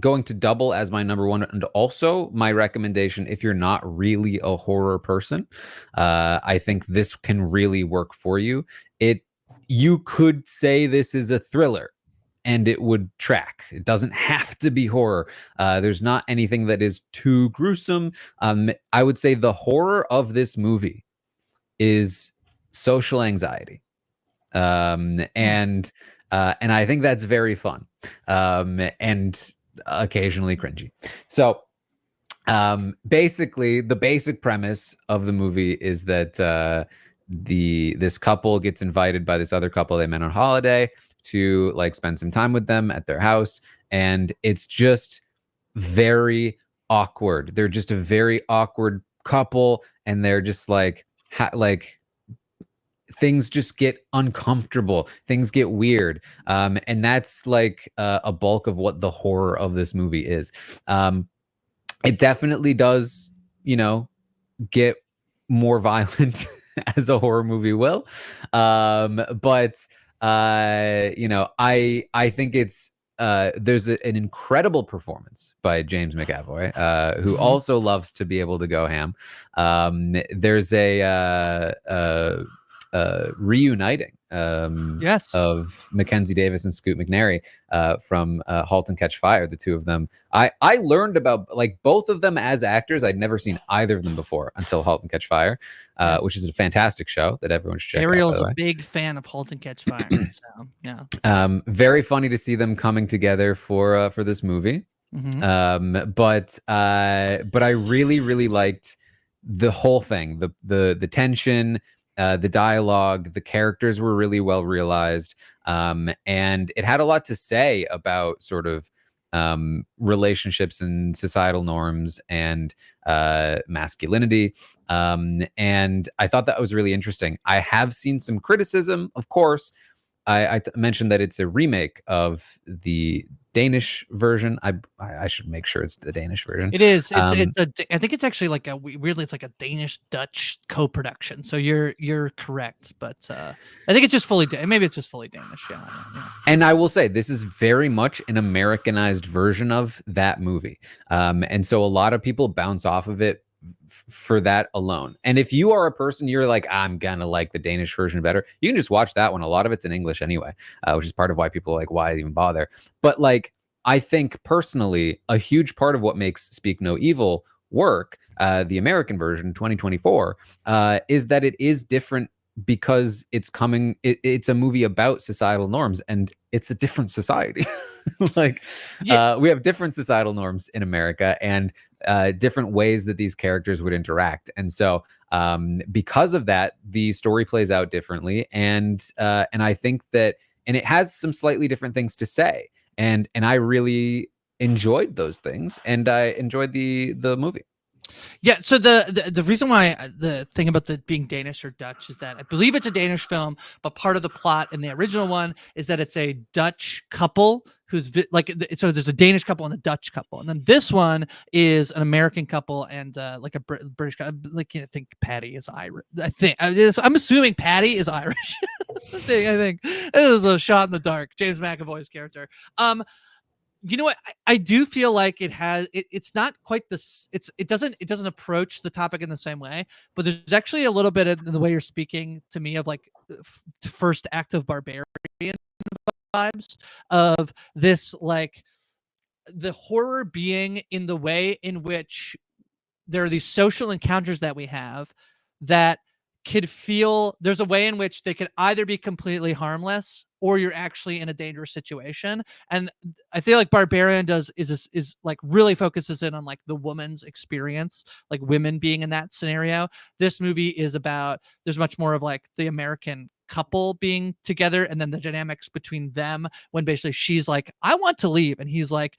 going to double as my number 1, and also my recommendation if you're not really a horror person. I think this can really work for you. You could say this is a thriller, and it would track. It doesn't have to be horror. There's not anything that is too gruesome. I would say the horror of this movie is social anxiety, and I think that's very fun, and occasionally cringy. So basically, the basic premise of the movie is that this couple gets invited by this other couple they met on holiday to like spend some time with them at their house, and it's just very awkward. They're just a very awkward couple, and they're just like things just get uncomfortable, things get weird, and that's like a bulk of what the horror of this movie is. It definitely does, get more violent as a horror movie will, but I think it's there's an incredible performance by James McAvoy, who also loves to be able to go ham. There's a reuniting of Mackenzie Davis and Scoot McNairy from *Halt and Catch Fire*. The two of them, I learned about like both of them as actors. I'd never seen either of them before until *Halt and Catch Fire*, which is a fantastic show that everyone should check out. Ariel's a big fan of *Halt and Catch Fire*. So, yeah, very funny to see them coming together for this movie. But I really liked the whole thing, the tension. The dialogue, the characters were really well realized, and it had a lot to say about sort of relationships and societal norms and masculinity, and I thought that was really interesting. I have seen some criticism, of course. I mentioned that it's a remake of the Danish version. I should make sure it's the Danish version. It is. I think it's actually like it's like a Danish-Dutch co-production. So you're correct, but I think it's just fully. Maybe it's just fully Danish. Yeah. And I will say this is very much an Americanized version of that movie, and so a lot of people bounce off of it for that alone. And if you are a person, you're like, I'm gonna like the Danish version better, you can just watch that one. A lot of it's in English anyway, which is part of why people are like, why even bother? But like, I think personally, a huge part of what makes Speak No Evil work, the American version, 2024, is that it is different because it's a movie about societal norms, and it's a different society. Like, we have different societal norms in America, and different ways that these characters would interact. And so because of that, the story plays out differently. And I think that, and it has some slightly different things to say. And I really enjoyed those things, and I enjoyed the movie. Yeah, so the reason why the thing about the being Danish or Dutch is that I believe it's a Danish film, but part of the plot in the original one is that it's a Dutch couple who's so there's a Danish couple and a Dutch couple, and then this one is an American couple and like a British couple. Like, I think Patty is Irish. I'm assuming Patty is Irish. I think this is a shot in the dark. James McAvoy's character. You know what? I do feel like it has. It's not quite this. It doesn't approach the topic in the same way. But there's actually a little bit of the way you're speaking to me of like first act of Barbarian vibes of this, like the horror being in the way in which there are these social encounters that we have that could feel, there's a way in which they could either be completely harmless or you're actually in a dangerous situation. And I feel like Barbarian is like really focuses in on like the woman's experience, like women being in that scenario. This movie is about, there's much more of like the American couple being together and then the dynamics between them when basically she's like, I want to leave, and he's like,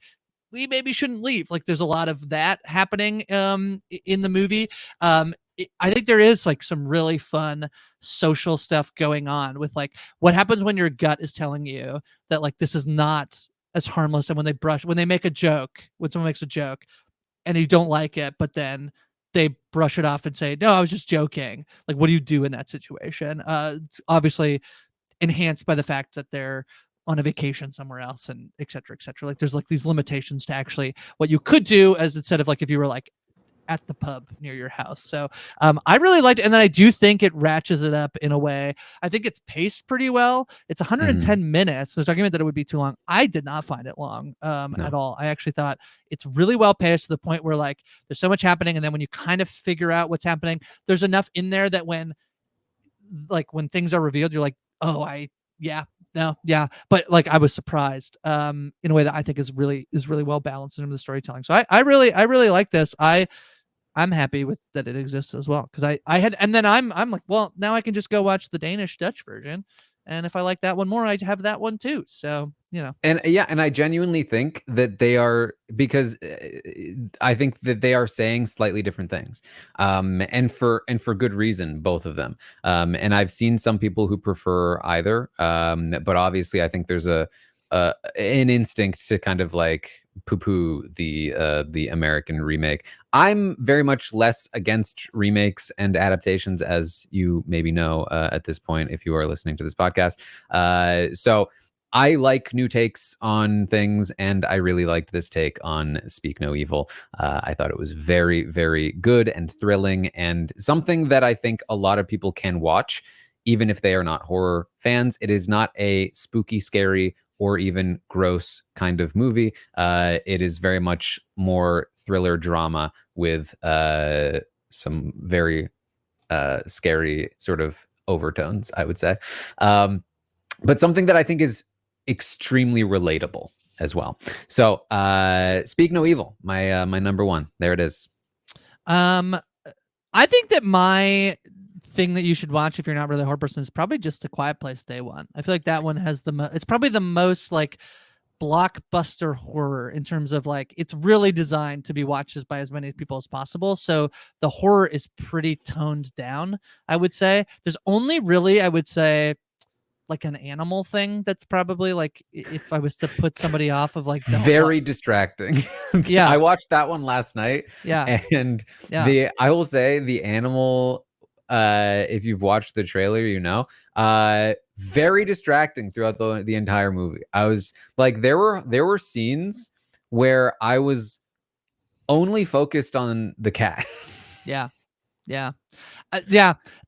we maybe shouldn't leave. Like there's a lot of that happening in the movie. I think there is like some really fun social stuff going on with like what happens when your gut is telling you that like this is not as harmless, and when they make a joke, when someone makes a joke and you don't like it, but then they brush it off and say, no, I was just joking. Like, what do you do in that situation? Obviously enhanced by the fact that they're on a vacation somewhere else and et cetera, et cetera. Like there's like these limitations to actually what you could do as instead of like if you were like at the pub near your house. So I really liked it. And then I do think it ratchets it up in a way. I think it's paced pretty well. It's 110 minutes. There's argument that it would be too long. I did not find it long at all. I actually thought it's really well paced to the point where like there's so much happening. And then when you kind of figure out what's happening, there's enough in there that when things are revealed, you're like, oh, but like I was surprised in a way that I think is really well balanced in the storytelling. So I really like this. I'm happy with that it exists as well, because I had, and then I'm like, well, now I can just go watch the Danish Dutch version, and if I like that one more, I have that one too. So And yeah, and I genuinely think that they are, because I think that they are saying slightly different things, and for good reason, both of them. And I've seen some people who prefer either, but obviously I think there's an instinct to kind of like poo-poo the American remake. I'm very much less against remakes and adaptations, as you maybe know at this point if you are listening to this podcast. So I like new takes on things, and I really liked this take on Speak No Evil. I thought it was very, very good and thrilling, and something that I think a lot of people can watch, even if they are not horror fans. It is not a spooky, scary, or even gross kind of movie. It is very much more thriller drama with some very scary sort of overtones, I would say. But something that I think is extremely relatable as well. So Speak No Evil, my number one. There it is. I think that my thing that you should watch if you're not really a horror person is probably just A Quiet Place Day One. I feel like that one has it's probably the most like blockbuster horror in terms of like it's really designed to be watched by as many people as possible. So the horror is pretty toned down, I would say. There's only really, I would say, like an animal thing that's probably like if I was to put somebody off of like very distracting. Yeah, I watched that one last night. Yeah, And I will say the animal, if you've watched the trailer, very distracting throughout the entire movie. I was like, there were scenes where I was only focused on the cat. Yeah. But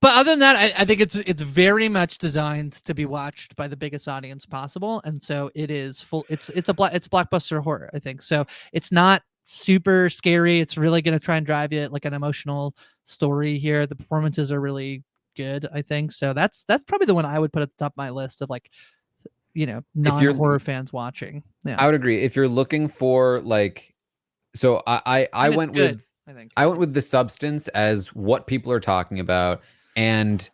other than that, I think it's very much designed to be watched by the biggest audience possible, and so it is full. It's blockbuster horror, I think. So it's not super scary. It's really going to try and drive you like an emotional story here. The performances are really good, I think. So that's probably the one I would put at the top of my list of like, If you're, non-horror fans watching. Yeah. I would agree. If you're looking for like, so I And it's went good, with I think. the substance as what people are talking about and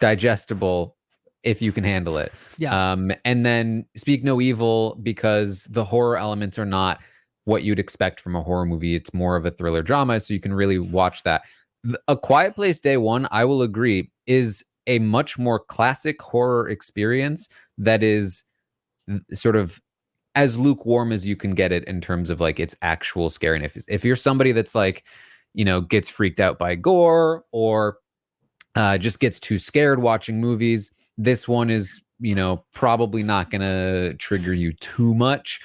digestible if you can handle it. Yeah. And then speak no evil because the horror elements are not what you'd expect from a horror movie. It's more of a thriller drama, so you can really watch that. A Quiet Place Day One, I will agree, is a much more classic horror experience that is sort of as lukewarm as you can get it in terms of like its actual scariness. If you're somebody that's like, gets freaked out by gore or just gets too scared watching movies, this one is, probably not going to trigger you too much,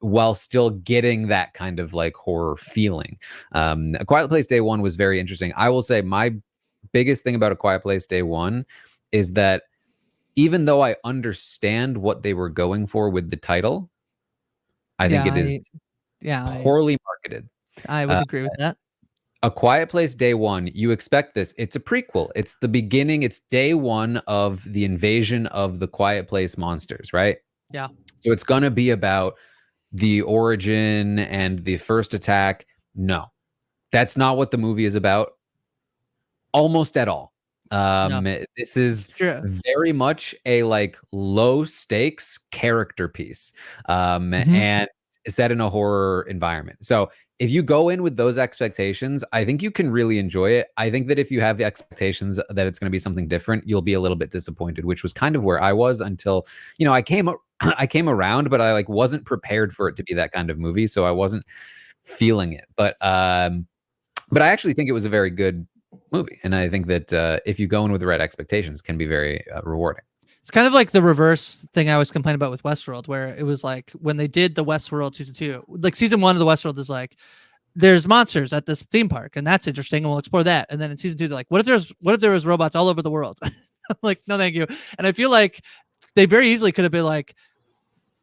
while still getting that kind of like horror feeling. A Quiet Place Day One was very interesting. I will say my biggest thing about A Quiet Place Day One is that even though I understand what they were going for with the title, I think it is poorly marketed. I would agree with that. A Quiet Place Day One, you expect this. It's a prequel. It's the beginning. It's day one of the invasion of the Quiet Place monsters, right? Yeah. So it's going to be about the origin and the first attack. No, that's not what the movie is about almost at all. This is very much a like low stakes character piece, and set in a horror environment. So if you go in with those expectations, I think you can really enjoy it. I think that if you have the expectations that it's going to be something different, you'll be a little bit disappointed, which was kind of where I was until, I came around, but I like wasn't prepared for it to be that kind of movie. So I wasn't feeling it, but I actually think it was a very good movie. And I think that if you go in with the right expectations, can be very rewarding. It's kind of like the reverse thing I was complaining about with Westworld, where it was like when they did the Westworld season 2, like season 1 of the Westworld is like, there's monsters at this theme park, and that's interesting, and we'll explore that. And then in season 2, they're like, what if there was robots all over the world? I'm like, no, thank you. And I feel like they very easily could have been like,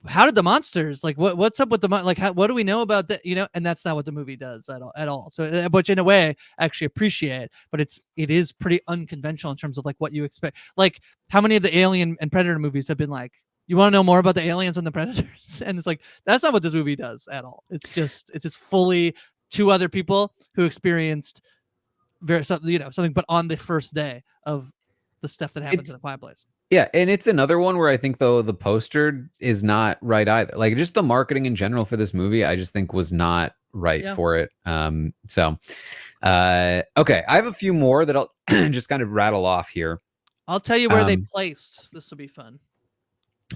how did the monsters like what's up with the like what do we know about that, and that's not what the movie does at all. So which in a way I actually appreciate, but it is pretty unconventional in terms of like what you expect. Like how many of the Alien and Predator movies have been like, you want to know more about the aliens and the predators? And it's like, that's not what this movie does at all. It's just fully two other people who experienced something, but on the first day of the stuff that happens in the Quiet Place. Yeah, and it's another one where I think though the poster is not right either. Like just the marketing in general for this movie, I just think was not right for it. Okay, I have a few more that I'll just kind of rattle off here. I'll tell you where they placed. This will be fun.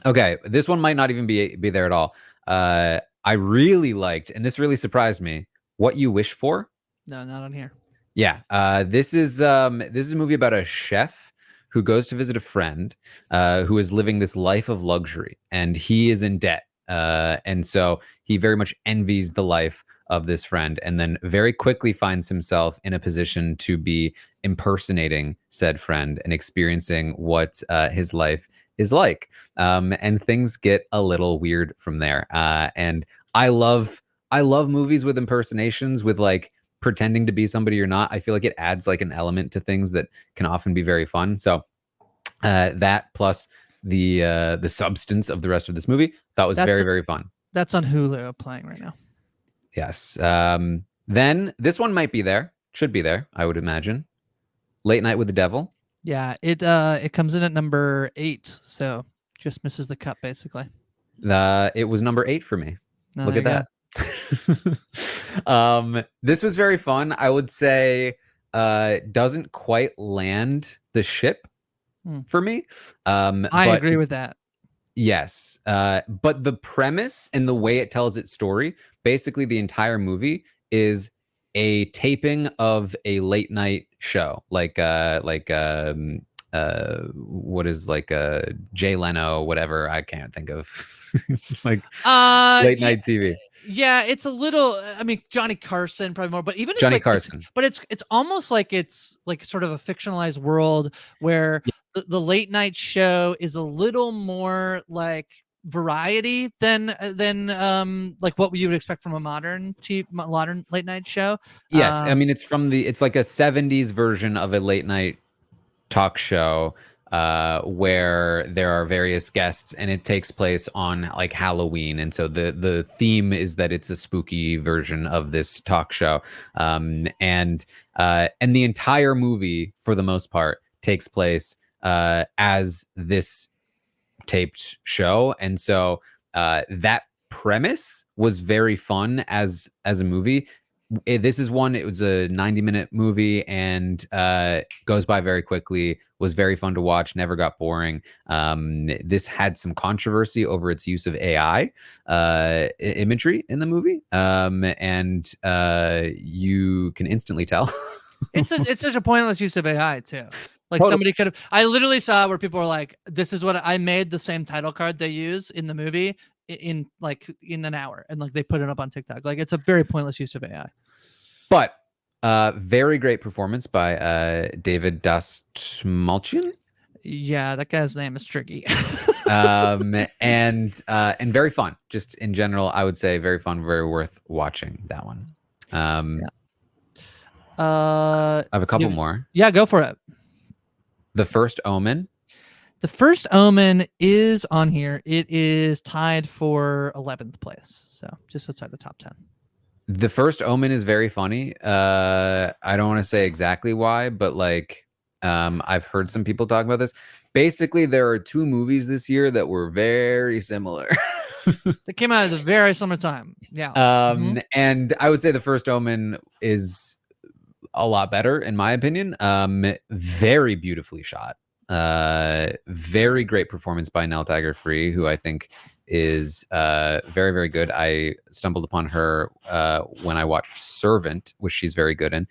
Okay, this one might not even be there at all. I really liked, and this really surprised me, What You Wish For. No, not on here. Yeah, this is a movie about a chef who goes to visit a friend who is living this life of luxury, and he is in debt. And so he very much envies the life of this friend, and then very quickly finds himself in a position to be impersonating said friend and experiencing what his life is like. And things get a little weird from there. And I love movies with impersonations, with like pretending to be somebody you're not. I feel like it adds like an element to things that can often be very fun. So that plus the substance of the rest of this movie, that was very, very fun. That's on Hulu playing right now. Yes. Then this one might be there. Should be there, I would imagine. Late Night with the Devil. Yeah, it comes in at number 8, so just misses the cut basically. It was number 8 for me. No, look at that. This was very fun. I would say doesn't quite land the ship for me. I agree with that. Yes. But the premise and the way it tells its story, basically the entire movie is a taping of a late night show, like what is like Jay Leno, whatever, I can't think of. Like late night TV. Yeah, it's a little, I mean, Johnny Carson probably more, but even Johnny like, Carson. But it's almost like it's like sort of a fictionalized world where the late night show is a little more like variety than like what you would expect from a modern late night show. Yes, I mean it's like a 70s version of a late night talk show where there are various guests, and it takes place on like Halloween, and so the theme is that it's a spooky version of this talk show, and the entire movie for the most part takes place as this taped show, and so that premise was very fun as a movie. This is one. It was a 90-minute movie and goes by very quickly. Was very fun to watch. Never got boring. This had some controversy over its use of AI imagery in the movie, and you can instantly tell. It's such a pointless use of AI too. Like Totally. somebody could have. I literally saw where people were like, "This is what I made the same title card they use in the movie in an hour," and like they put it up on TikTok. Like it's a very pointless use of AI. But very great performance by David Dastmalchian. Yeah, that guy's name is tricky. And very fun. Just in general, I would say very fun, very worth watching that one. Yeah. I have a couple more. Yeah, go for it. The First Omen. The First Omen is on here. It is tied for 11th place, so just outside the top 10. The First Omen is very funny. I don't want to say exactly why, but like I've heard some people talk about this. Basically, there are two movies this year that were very similar. They came out at a very similar time. Yeah. And I would say The First Omen is a lot better in my opinion. Very beautifully shot. Very great performance by Nell Tiger-Free, who I think is very, very good. I stumbled upon her when I watched Servant, which she's very good in.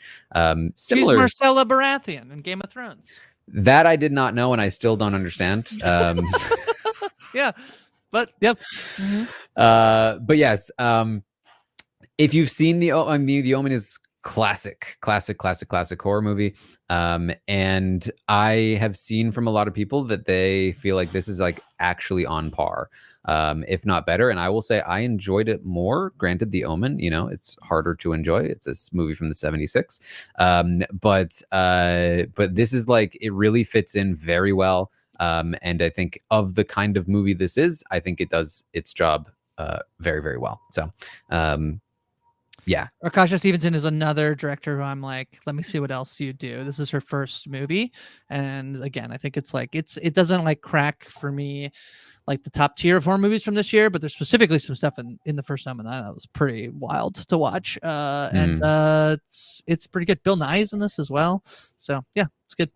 Similar, she's Marcella Baratheon in Game of Thrones. That I did not know, and I still don't understand. Yeah, but yep. But yes, if you've seen The Omen is classic horror movie. And I have seen from a lot of people that they feel like this is like actually on par, if not better. And I will say I enjoyed it more. Granted, The Omen, it's harder to enjoy. It's a movie from the 76. But this is like, it really fits in very well. And I think of the kind of movie this is, I think it does its job very, very well. So, yeah. Arkasha Stevenson is another director who I'm like, let me see what else you do. This is her first movie. And again, I think it's like, it doesn't like crack for me like the top tier of horror movies from this year, but there's specifically some stuff in The First Omen that was pretty wild to watch. And it's pretty good. Bill Nye's in this as well. So yeah, it's good.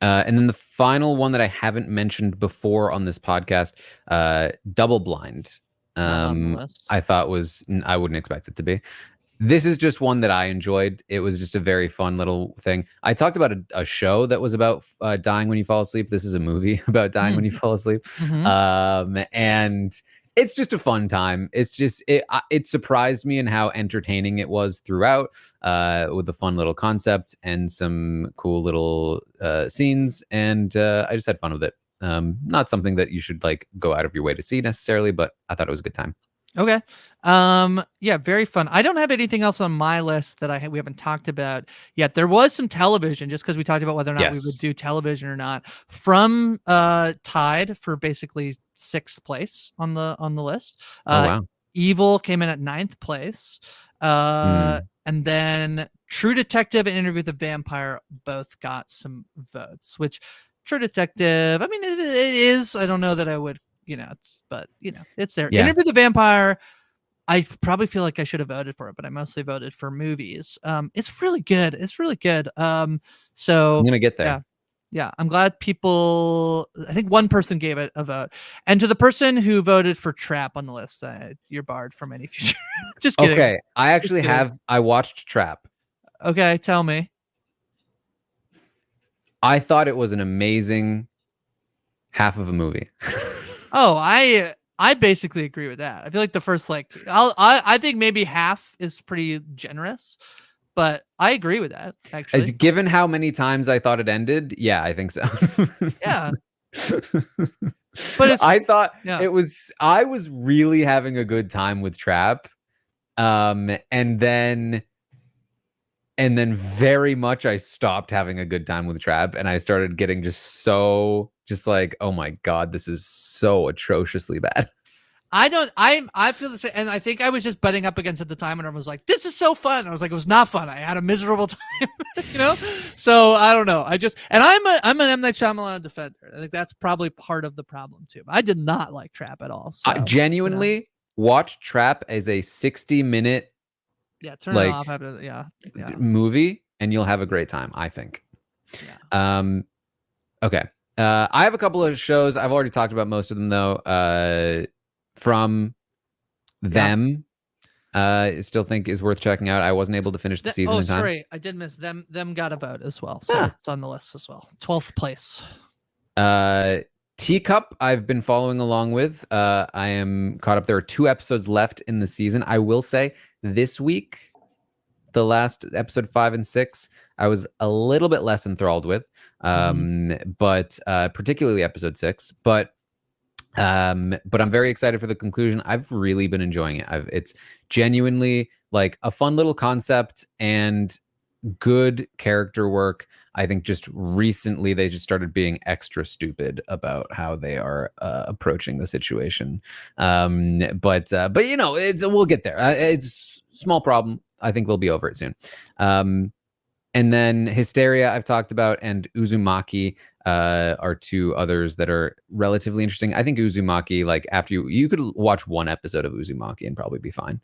And then the final one that I haven't mentioned before on this podcast, Double Blind. I thought I wouldn't expect it to be. This is just one that I enjoyed. It was just a very fun little thing. I talked about a show that was about dying when you fall asleep. This is a movie about dying when you fall asleep. And it's just a fun time. It's just, it surprised me in how entertaining it was throughout, with a fun little concept and some cool little scenes. And I just had fun with it. Not something that you should like go out of your way to see necessarily, but I thought it was a good time. Okay. Yeah, very fun. I don't have anything else on my list that we haven't talked about yet. There was some television, just because we talked about whether or not we would do television or not, from tied for basically 6th place on the list. Wow. Evil came in at 9th place. And then True Detective and Interview with the Vampire both got some votes, which True Detective, I mean, it is, I don't know that I would, but it's there. Yeah. Interview with the Vampire, I probably feel like I should have voted for it, but I mostly voted for movies. It's really good. So I'm gonna get there. Yeah. I'm glad people, I think one person gave it a vote. And to the person who voted for Trap on the list, you're barred from any future. Just kidding. Okay. I actually I watched Trap. Okay. Tell me. I thought it was an amazing half of a movie. Oh, I basically agree with that. I feel like the first, like, I think maybe half is pretty generous, but I agree with that, actually. Given how many times I thought it ended, yeah, I think so. Yeah. But it's I thought yeah. I was really having a good time with Trap. And then very much I stopped having a good time with Trap, and I started getting just like, oh my God, this is so atrociously bad. I feel the same, and I think I was just butting up against at the time, and I was like, "This is so fun." And I was like, "It was not fun. I had a miserable time," you know. So I don't know. I'm an M Night Shyamalan defender. I think that's probably part of the problem too. I did not like Trap at all. So Genuinely, watch Trap as a 60-minute yeah, turn it like off after yeah. movie, and you'll have a great time, I think. Yeah. Okay. I have a couple of shows. I've already talked about most of them though. From them, I still think is worth checking out. I wasn't able to finish the season in time. Sorry, I did miss them. Them got a vote as well, so it's on the list as well. 12th place. Teacup, I've been following along with. I am caught up. There are 2 episodes left in the season. I will say this week, the last episode 5 and 6, I was a little bit less enthralled with, but particularly episode 6. But I'm very excited for the conclusion. I've really been enjoying it. It's genuinely like a fun little concept and good character work. I think just recently they just started being extra stupid about how they are approaching the situation. But you know, we'll get there. It's a small problem. I think we'll be over it soon. And then Hysteria, I've talked about, and Uzumaki are 2 others that are relatively interesting. I think Uzumaki, like after you could watch 1 episode of Uzumaki and probably be fine.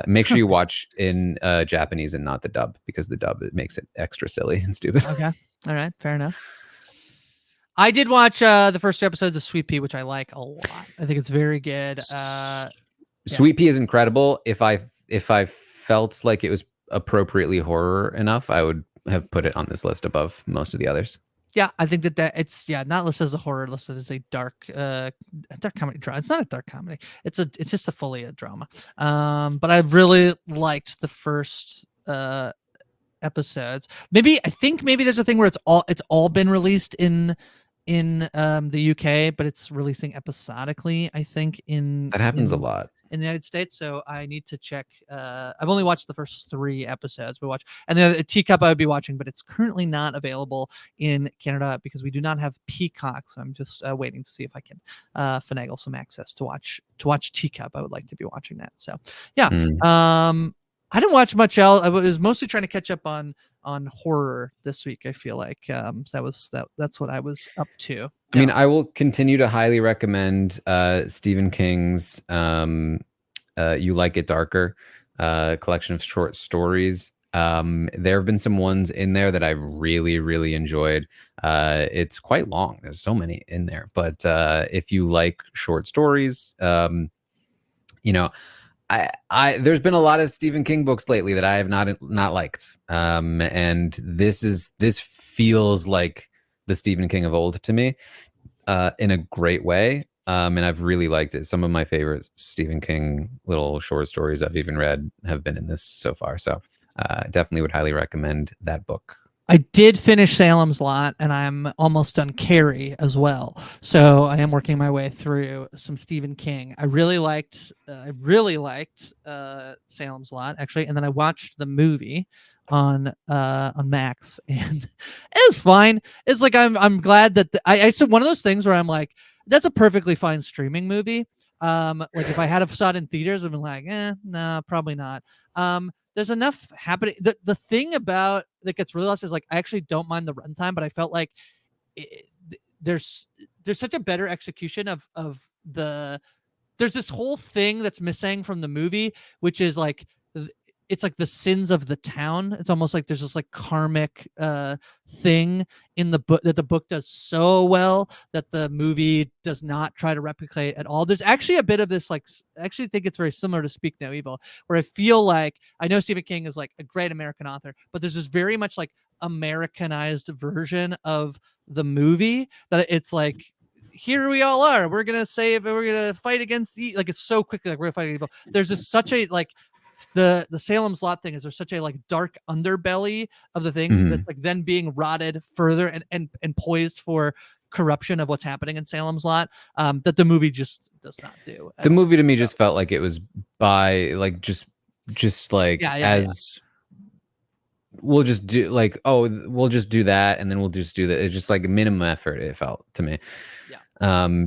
Make sure you watch in Japanese and not the dub, because the dub, it makes it extra silly and stupid. Okay. All right. Fair enough. I did watch the first 2 episodes of Sweet Pea, which I like a lot. I think it's very good. Sweet Pea is incredible. If I felt like it was appropriately horror enough, I would have put it on this list above most of the others. Yeah, I think that it's not listed as a horror, listed as a dark comedy drama. It's not a dark comedy. It's just a fully a drama. But I really liked the first episodes. I think maybe there's a thing where it's all been released in the UK, but it's releasing episodically, I think, that happens a lot in the United States. So I need to check. I've only watched the first 3 episodes and the Teacup I would be watching, but it's currently not available in Canada because we do not have Peacock. So I'm just waiting to see if I can finagle some access to watch Teacup. I would like to be watching that. So yeah. I didn't watch much else. I was mostly trying to catch up on horror this week. I feel like that's what I was up to. I mean, I will continue to highly recommend Stephen King's You Like It Darker collection of short stories. There have been some ones in there that I've really, really enjoyed. It's quite long. There's so many in there. But if you like short stories, you know, there's been a lot of Stephen King books lately that I have not liked. And this feels like the Stephen King of old to me, in a great way. And I've really liked it. Some of my favorite Stephen King little short stories I've even read have been in this so far. So definitely would highly recommend that book. I did finish Salem's Lot, and I'm almost done Carrie as well. So I am working my way through some Stephen King. I really liked Salem's Lot, actually, and then I watched the movie on Max, and it's fine. It's like I'm glad that I said one of those things where I'm like, that's a perfectly fine streaming movie. Like if I had saw it in theaters, I'd be like, nah, probably not. There's enough happening. The thing about that gets really lost is like I actually don't mind the runtime, but I felt like there's such a better execution of the. There's this whole thing that's missing from the movie, which is like it's like the sins of the town. It's almost like there's this like karmic thing in the book that the book does so well that the movie does not try to replicate at all. There's actually a bit of this, like, I actually think it's very similar to Speak No Evil, where I feel like I know Stephen King is like a great American author, but there's this very much like Americanized version of the movie that it's like, here we all are. We're gonna fight against like it's so quickly like we're gonna fight evil. There's just such a like the Salem's Lot thing is there's such a like dark underbelly of the thing that's like then being rotted further and poised for corruption of what's happening in Salem's Lot that the movie just does not do. The movie to me just felt like it was by like just like as we'll just do like, oh, we'll just do that and then we'll just do that. It's just like a minimum effort, it felt to me. Yeah.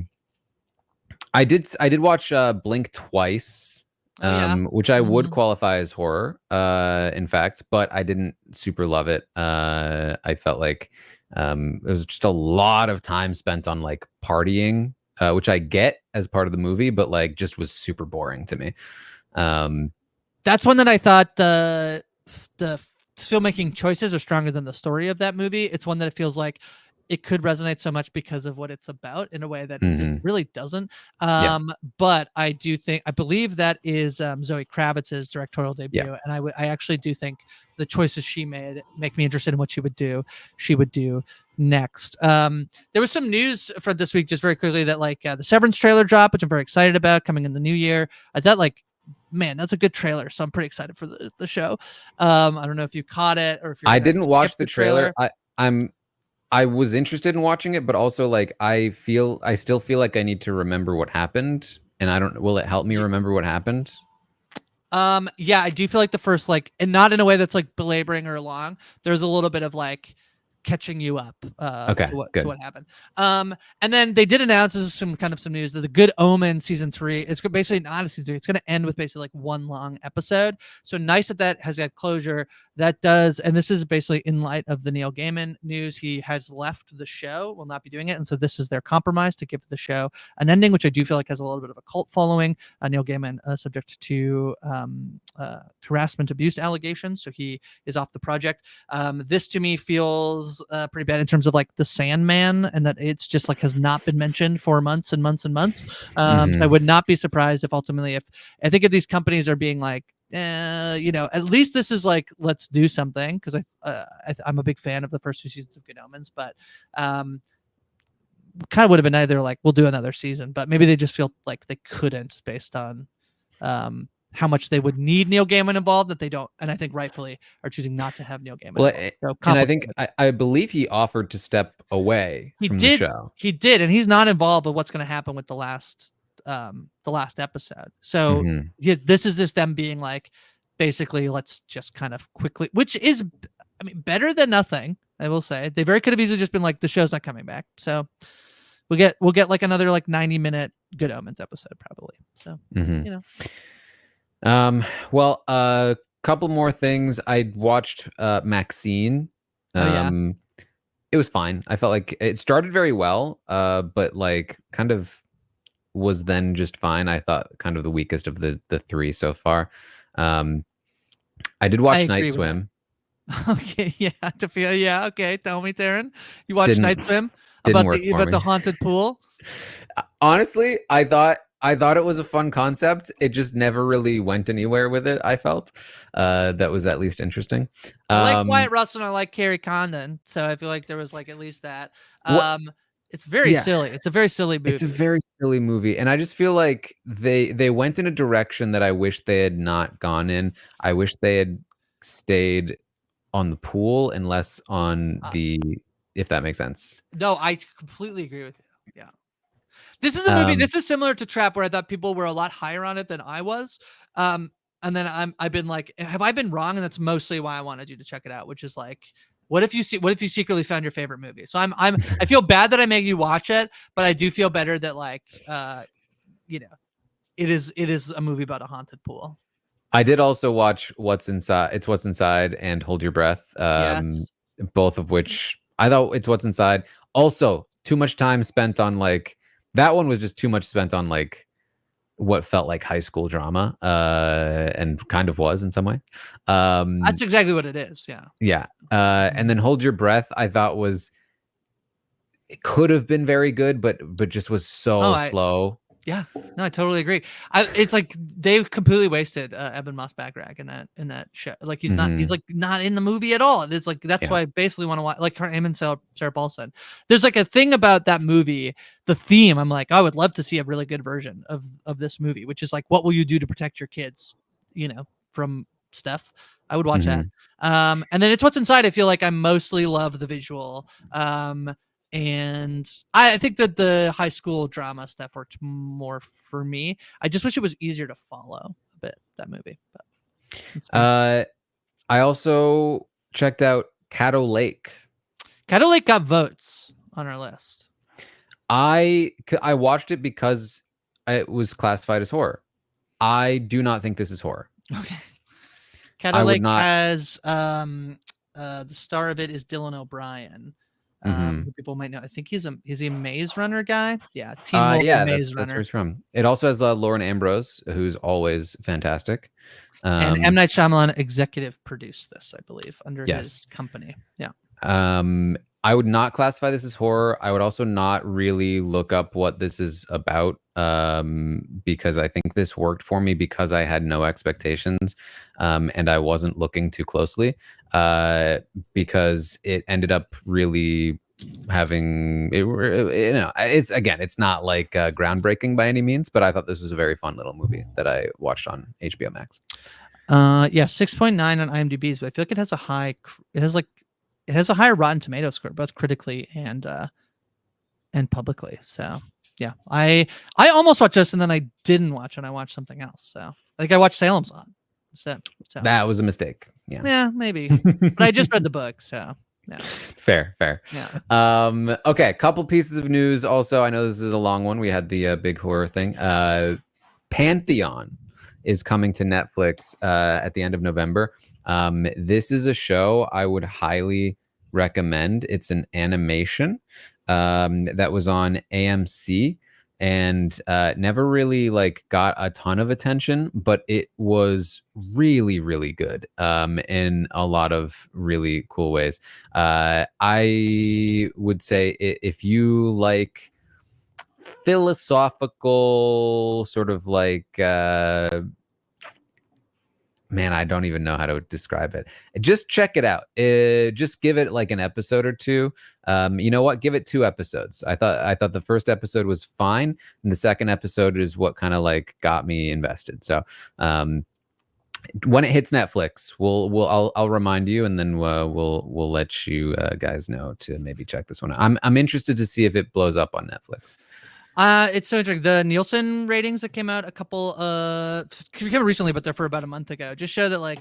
I did watch Blink twice, which I would qualify as horror, in fact, but I didn't super love it. I felt like it was just a lot of time spent on like partying, which I get as part of the movie, but like just was super boring to me. That's one that I thought the filmmaking choices are stronger than the story of that movie. It's one that it feels like it could resonate so much because of what it's about in a way that it just really doesn't. But I believe that is Zoe Kravitz's directorial debut, and I actually do think the choices she made make me interested in what she would do next. There was some news for this week, just very quickly, that like the Severance trailer dropped, which I'm very excited about, coming in the new year. I thought like, man, that's a good trailer, so I'm pretty excited for the show. I don't know if you caught it or if you're I didn't watch the trailer. I was interested in watching it, but also like I still feel like I need to remember what happened, and will it help me remember what happened? Yeah, I do feel like the first, like, and not in a way that's like belaboring or long. There's a little bit of like catching you up to what happened. And then they did announce, this is some news, that the Good Omen season 3, it's basically not a season 3, it's going to end with basically like one long episode. So nice that has got closure. That does, and this is basically in light of the Neil Gaiman news. He has left the show, will not be doing it, and so this is their compromise to give the show an ending, which I do feel like has a little bit of a cult following. Neil Gaiman subject to harassment, abuse allegations, so he is off the project. This to me feels pretty bad in terms of like the Sandman, and that it's just like has not been mentioned for months and months and months. I would not be surprised if ultimately, if these companies are being like, at least this is like, let's do something, because I'm a big fan of the first 2 seasons of Good Omens, but kind of would have been either like, we'll do another season, but maybe they just feel like they couldn't based on how much they would need Neil Gaiman involved, that they don't, and I think rightfully are choosing not to have Neil Gaiman involved. So and I think I believe he offered to step away from the show. He did, and he's not involved with what's going to happen with the last episode. So this is just them being like, basically, let's just kind of quickly, which is, I mean, better than nothing. I will say they very could have easily just been like, the show's not coming back. So we'll get like another like 90-minute Good Omens episode probably. So well, a couple more things. I watched Maxine. It was fine. I felt like it started very well, but like kind of was then just fine. I thought kind of the weakest of the 3 so far. I did watch Night Swim. Okay, okay. Tell me, Taran, you watched Night Swim about the haunted pool? Honestly, I thought it was a fun concept. It just never really went anywhere with it. I felt that was at least interesting. I like Wyatt Russell and I like Carrie Condon, so I feel like there was like at least that. It's very silly. It's a very silly movie. It's a very silly movie, and I just feel like they went in a direction that I wish they had not gone in. I wish they had stayed on the pool and less on if that makes sense. No, I completely agree with you. Yeah. This is a movie. This is similar to Trap, where I thought people were a lot higher on it than I was. And then I've been like, have I been wrong? And that's mostly why I wanted you to check it out, which is like, what if you secretly found your favorite movie? So I feel bad that I made you watch it, but I do feel better that like, it is a movie about a haunted pool. I did also watch What's Inside and Hold Your Breath. Both of which I thought It's What's Inside. Also, too much time spent on like, that one was just too much spent on like what felt like high school drama, and kind of was in some way. That's exactly what it is. Yeah. Yeah. And then Hold Your Breath, I thought it could have been very good, but just was so slow. Yeah, no, I totally agree. It's like they completely wasted Eben Moss-Backrack in that show. Like he's like not in the movie at all. It's like that's why I basically want to watch, like him and Sarah Paulson. There's like a thing about that movie, the theme. I'm like, I would love to see a really good version of this movie, which is like, what will you do to protect your kids, from stuff. I would watch that. And then It's What's Inside. I feel like I mostly love the visual. And I think that the high school drama stuff worked more for me. I just wish it was easier to follow a bit, that movie. But I also checked out Caddo Lake. Caddo Lake got votes on our list. I watched it because it was classified as horror. I do not think this is horror. Okay. Caddo Lake has the star of it is Dylan O'Brien. Who people might know. I think is he a Maze Runner guy? Yeah, Teen Wolf Maze Runner. That's where he's from. It also has Lauren Ambrose, who's always fantastic. And M. Night Shyamalan executive produced this, I believe, under his company. Yeah. I would not classify this as horror. I would also not really look up what this is about, because I think this worked for me because I had no expectations, and I wasn't looking too closely, because it ended up really having it's not like groundbreaking by any means, but I thought this was a very fun little movie that I watched on HBO Max. 6.9 on IMDb, but I feel like it has a higher Rotten Tomato score, both critically and publicly. So yeah, I almost watched this and then I didn't watch and I watched something else. So I think I watched Salem's Lot. So that was a mistake. Yeah, maybe. But I just read the book, so yeah. Fair. Yeah. Okay, a couple pieces of news. Also, I know this is a long one. We had the big horror thing. Pantheon is coming to Netflix at the end of November. This is a show I would highly recommend. It's an animation that was on AMC and never really like got a ton of attention, but it was really, really good in a lot of really cool ways. I would say if you like philosophical sort of like man, I don't even know how to describe it. Just check it out. Just give it like an episode or two. You know what? Give it 2 episodes. I thought the first episode was fine, and the second episode is what kind of like got me invested. So when it hits Netflix, I'll remind you, and then we'll let you guys know to maybe check this one out. I'm interested to see if it blows up on Netflix. It's so interesting. The Nielsen ratings that came out came recently, but they're for about a month ago. Just show that like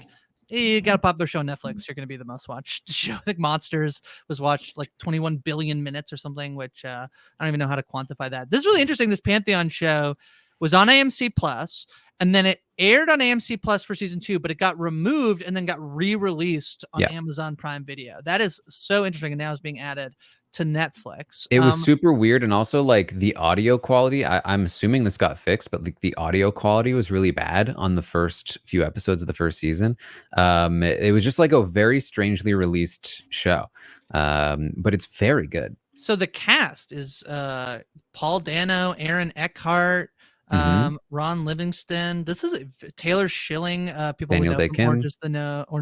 you got a popular show on Netflix, you're going to be the most watched show. I think Monsters was watched like 21 billion minutes or something, which I don't even know how to quantify that. This is really interesting. This Pantheon show was on AMC Plus, and then it aired on AMC Plus for season 2, but it got removed and then got re-released on Amazon Prime Video. That is so interesting, and now it's being added to Netflix. It was super weird, and also like the audio quality. I'm assuming this got fixed, but like the audio quality was really bad on the first few episodes of the first season. It was just like a very strangely released show, but it's very good. So the cast is Paul Dano, Aaron Eckhart, Ron Livingston. This is Taylor Schilling. People Daniel know Day-Kim. Orange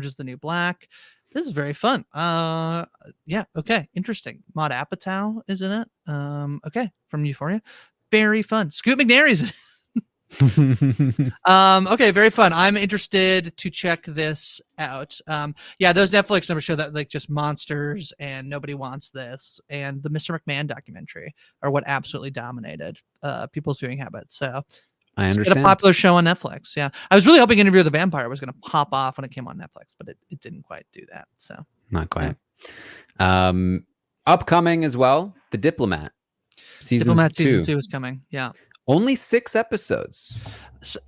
is the New Black. This is very fun. Yeah. Okay. Interesting. Maude Apatow is in it. Okay. From Euphoria. Very fun. Scoot McNairy's in it. Okay. Very fun. I'm interested to check this out. Yeah. Those Netflix numbers show that like just Monsters and Nobody Wants This and the Mr. McMahon documentary are what absolutely dominated people's viewing habits. So I understand. It's a popular show on Netflix. Yeah. I was really hoping Interview with the Vampire was going to pop off when it came on Netflix, but it didn't quite do that. So not quite. Yeah. Upcoming as well, The Diplomat. Season 2 is coming. Yeah. Only 6 episodes.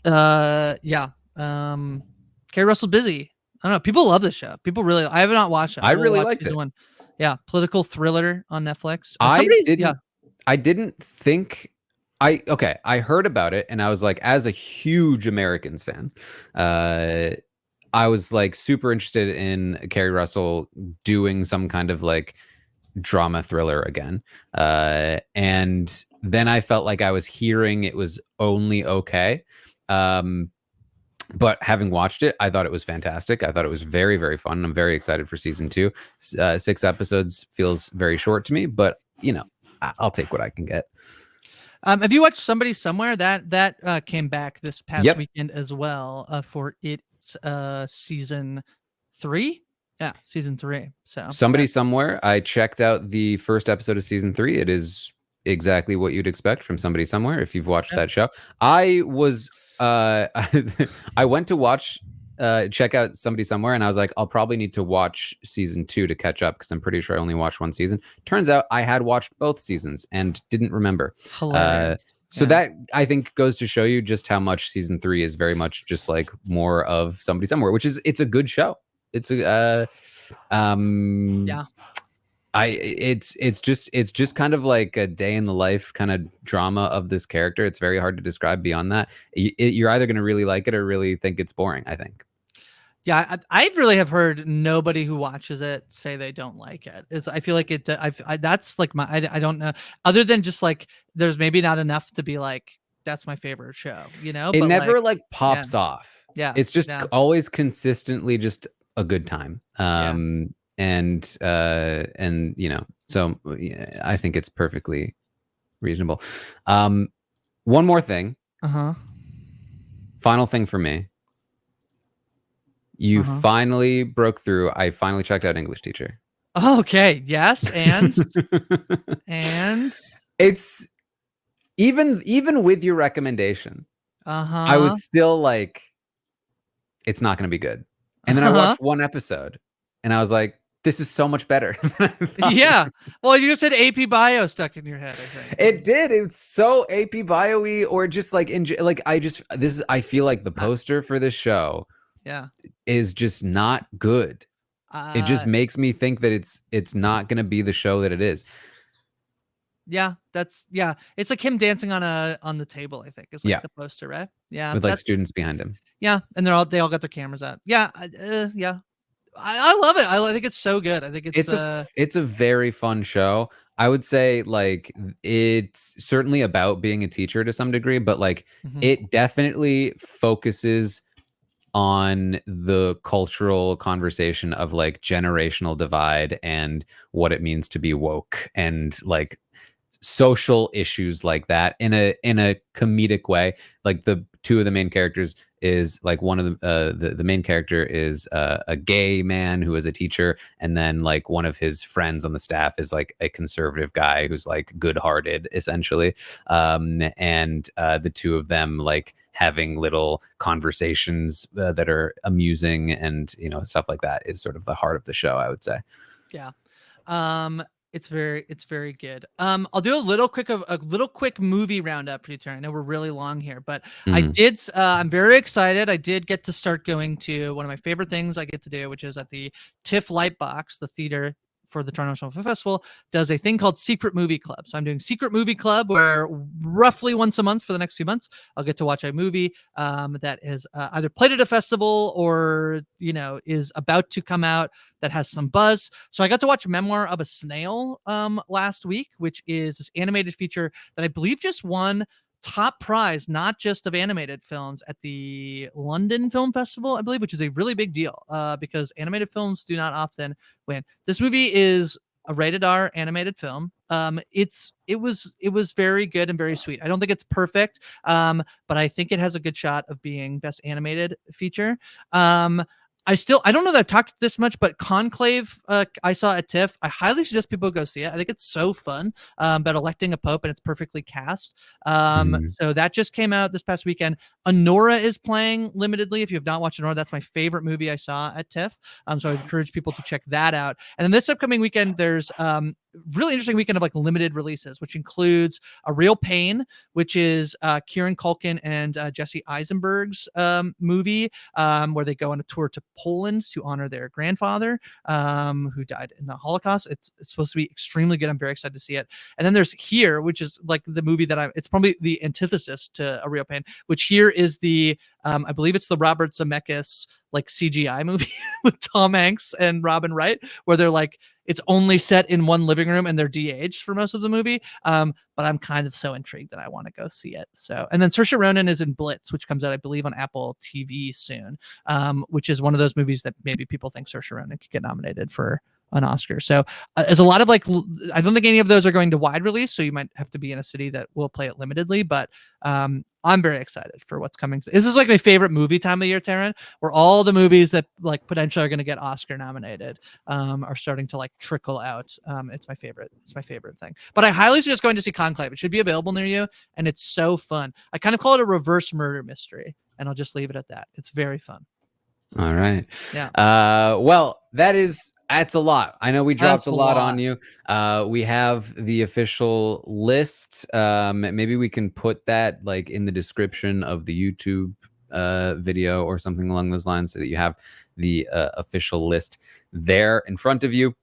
Yeah. Kerry Russell's busy. I don't know. People love this show. People really, I have not watched it. I really liked it. 1. Yeah. Political thriller on Netflix. I didn't think I heard about it and I was like, as a huge Americans fan, I was like super interested in Kerry Russell doing some kind of like drama thriller again. And then I felt like I was hearing it was only okay. But having watched it, I thought it was fantastic. I thought it was very, very fun. I'm very excited for season 2. 6 episodes feels very short to me, but you know, I'll take what I can get. Have you watched Somebody Somewhere? That came back this past weekend as well for its season 3. Yeah, season 3. So Somebody Somewhere. I checked out the first episode of season 3. It is exactly what you'd expect from Somebody Somewhere if you've watched that show. I was I went to watch check out Somebody Somewhere, and I was like, I'll probably need to watch season 2 to catch up because I'm pretty sure I only watched one season. Turns out I had watched both seasons and didn't remember. hilarious. So that I think goes to show you just how much season 3 is very much just like more of Somebody Somewhere, which is it's a good show. It's a Yeah. it's just kind of like a day in the life kind of drama of this character. It's very hard to describe beyond that. You're either going to really like it or really think it's boring, I think. Yeah, I really have heard nobody who watches it say they don't like it. I feel like it. That's like I don't know. Other than just like, there's maybe not enough to be like, that's my favorite show, It But never like yeah, pops off. yeah, It's just yeah, always consistently just a good time. yeah. And so yeah, I think it's perfectly reasonable. One more thing. Uh-huh. Final thing for me. You Uh-huh. finally broke through. I finally checked out English Teacher. Okay. Yes. And It's even with your recommendation, I uh-huh. was still like, it's not going to be good. And then I Uh-huh. watched one episode, and I was like, this is so much better than I thought. Yeah. Well, you just said AP Bio stuck in your head, I think. It did. It's so AP Bio-y, or just like I feel like the poster for this show Yeah. is just not good. It just Uh, makes me think that it's not going to be the show that it is. yeah, it's like him dancing on the table, I think. It's like Yeah, the poster, right? Yeah, with like students behind him. yeah, and they all got their cameras out. Yeah, yeah. I love it. I think it's so good. I think It's a very fun show. I would say like it's certainly about being a teacher to some degree, but like mhm. it definitely focuses on the cultural conversation of like generational divide and what it means to be woke and like social issues like that in a comedic way. Like the two of the main characters is like one of the main character is a gay man who is a teacher, and then like one of his friends on the staff is like a conservative guy who's like good-hearted essentially. And the two of them like having little conversations that are amusing and stuff like that is sort of the heart of the show, I would say. Yeah. It's very good. I'll do a little quick movie roundup for you, Taran. I know we're really long here, but Mhm. I'm very excited. I did get to start going to one of my favorite things I get to do, which is at the TIFF Lightbox, the theater for the Toronto Film Festival, does a thing called Secret Movie Club. So I'm doing Secret Movie Club, where roughly once a month for the next 2 months, I'll get to watch a movie that is either played at a festival or is about to come out that has some buzz. So I got to watch Memoir of a Snail last week, which is this animated feature that I believe just won top prize, not just of animated films, at the London Film Festival, I believe, which is a really big deal because animated films do not often win. This movie is a rated R animated film. It was very good and very sweet. I don't think it's perfect, but I think it has a good shot of being best animated feature. I don't know that I've talked this much, but Conclave, I saw at TIFF. I highly suggest people go see it. I think it's so fun about electing a pope, and it's perfectly cast. Mhm. So that just came out this past weekend. Honora is playing limitedly. If you have not watched Honora, that's my favorite movie I saw at TIFF. So I encourage people to check that out. And then this upcoming weekend, there's really interesting weekend of like limited releases, which includes A Real Pain, which is Kieran Culkin and Jesse Eisenberg's movie, where they go on a tour to Poland to honor their grandfather who died in the Holocaust. It's supposed to be extremely good. I'm very excited to see it. And then there's Here, which is like the movie it's probably the antithesis to A Real Pain, which Here is I believe it's the Robert Zemeckis like CGI movie with Tom Hanks and Robin Wright, where they're like, it's only set in one living room and they're de-aged for most of the movie. But I'm kind of so intrigued that I want to go see it. So, and then Saoirse Ronan is in Blitz, which comes out, I believe, on Apple TV soon, which is one of those movies that maybe people think Saoirse Ronan could get nominated for an Oscar. So there's a lot of like, I don't think any of those are going to wide release, so you might have to be in a city that will play it limitedly, but I'm very excited for what's coming. This is like my favorite movie time of year, Taran, where all the movies that like potentially are going to get Oscar nominated are starting to like trickle out. It's my favorite. It's my favorite thing. But I highly suggest going to see Conclave. It should be available near you, and it's so fun. I kind of call it a reverse murder mystery, and I'll just leave it at that. It's very fun. All right. Yeah. Well, that's a lot. I know we dropped a lot on you. We have the official list. Maybe we can put that like in the description of the YouTube video or something along those lines, so that you have the official list there in front of you,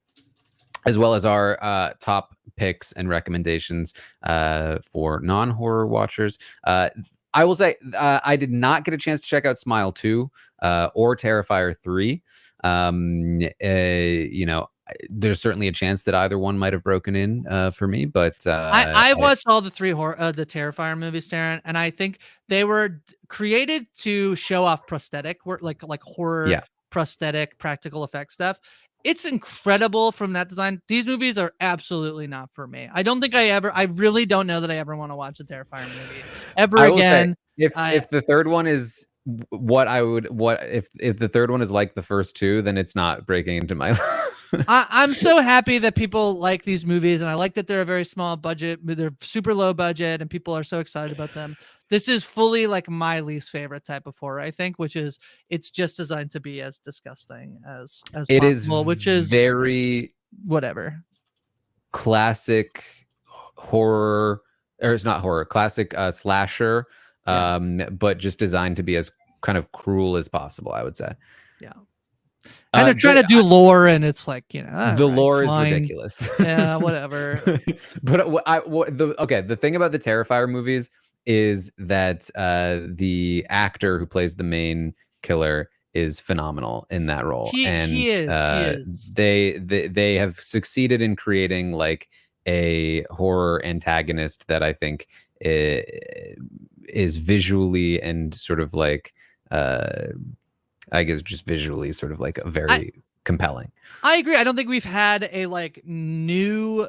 as well as our top picks and recommendations for non-horror watchers. I will say I did not get a chance to check out Smile 2 or Terrifier 3. You know, there's certainly a chance that either one might have broken in for me, but I watched all the three the Terrifier movies, Taran, and I think they were created to show off prosthetic work, like horror prosthetic practical effect stuff. It's incredible from that design. These movies are absolutely not for me. I don't think I really don't know that I ever want to watch a Terrifier movie ever again. Say, if the third one is if the third one is like the first two, then it's not breaking into my I'm so happy that people like these movies, and I like that they're a very small budget. They're super low budget, and people are so excited about them. This is fully like my least favorite type of horror, I think, which is it's just designed to be as disgusting as it possible, is, which is very whatever classic horror, or it's not horror, classic slasher, but just designed to be as kind of cruel as possible, I would say. Yeah. And they're trying to do lore, and it's like, you know, the lore is ridiculous. Yeah, whatever. But the thing about the Terrifier movies is that the actor who plays the main killer is phenomenal in that role. He is. They have succeeded in creating like a horror antagonist that I think is visually and sort of like I guess just visually sort of like a very compelling. I agree. I don't think we've had a like new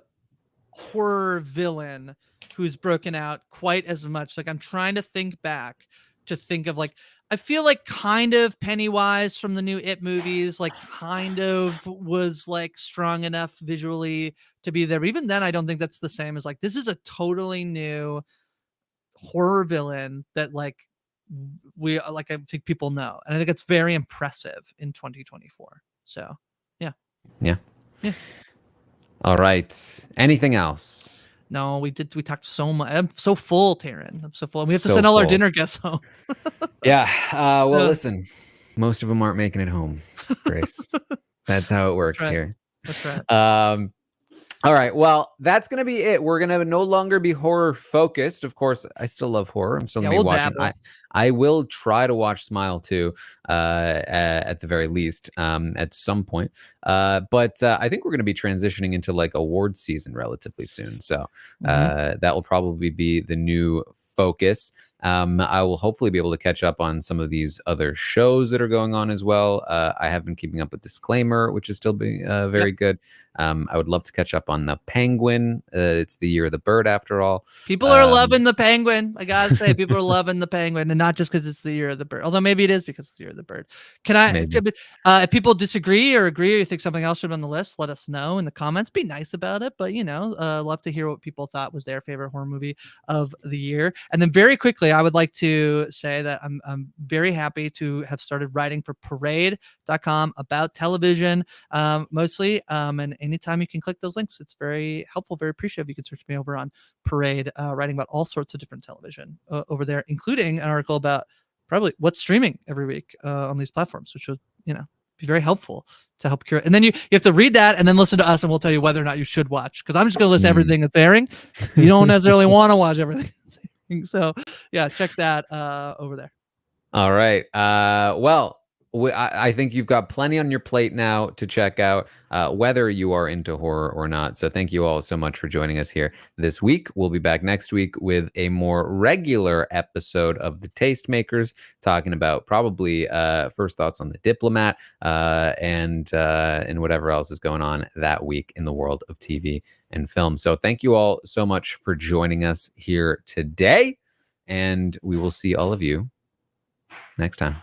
horror villain who's broken out quite as much. Like I'm trying to think back to think of like, I feel like kind of Pennywise from the new It movies, like kind of was like strong enough visually to be there. But even then, I don't think that's the same as like, this is a totally new horror villain that like I think people know, and I think it's very impressive in 2024. So yeah. All right, anything else? No, we talked so much. I'm so full, Taran. I'm so full. We have to send all our dinner guests home. Well, listen, most of them aren't making it home, Grace. That's how it works here. That's right. All right. Well, that's going to be it. We're going to no longer be horror focused. Of course, I still love horror. I'm still going to be watching. I will try to watch Smile 2 at the very least at some point. But I think we're going to be transitioning into like awards season relatively soon. So that will probably be the new focus. I will hopefully be able to catch up on some of these other shows that are going on as well. I have been keeping up with Disclaimer, which is still being very good. I would love to catch up on The Penguin. It's the year of the bird, after all. People are loving The Penguin. I gotta say, people are loving The Penguin, and not just because it's the year of the bird. Although maybe it is because it's the year of the bird. Can I? If people disagree or agree, or you think something else should be on the list, let us know in the comments. Be nice about it. But love to hear what people thought was their favorite horror movie of the year. And then very quickly, I would like to say that I'm very happy to have started writing for Parade.com about television, mostly. And anytime you can click those links, it's very helpful, very appreciative. You can search me over on Parade, writing about all sorts of different television over there, including an article about probably what's streaming every week on these platforms, which would be very helpful to help curate. And then you have to read that and then listen to us, and we'll tell you whether or not you should watch, because I'm just going to list everything that's airing. You don't necessarily want to watch everything that's airing. So yeah, check that over there. All right. Well, I think you've got plenty on your plate now to check out, whether you are into horror or not. So thank you all so much for joining us here this week. We'll be back next week with a more regular episode of the Tastemakers, talking about probably first thoughts on The Diplomat, and whatever else is going on that week in the world of TV and film. So thank you all so much for joining us here today, and we will see all of you next time.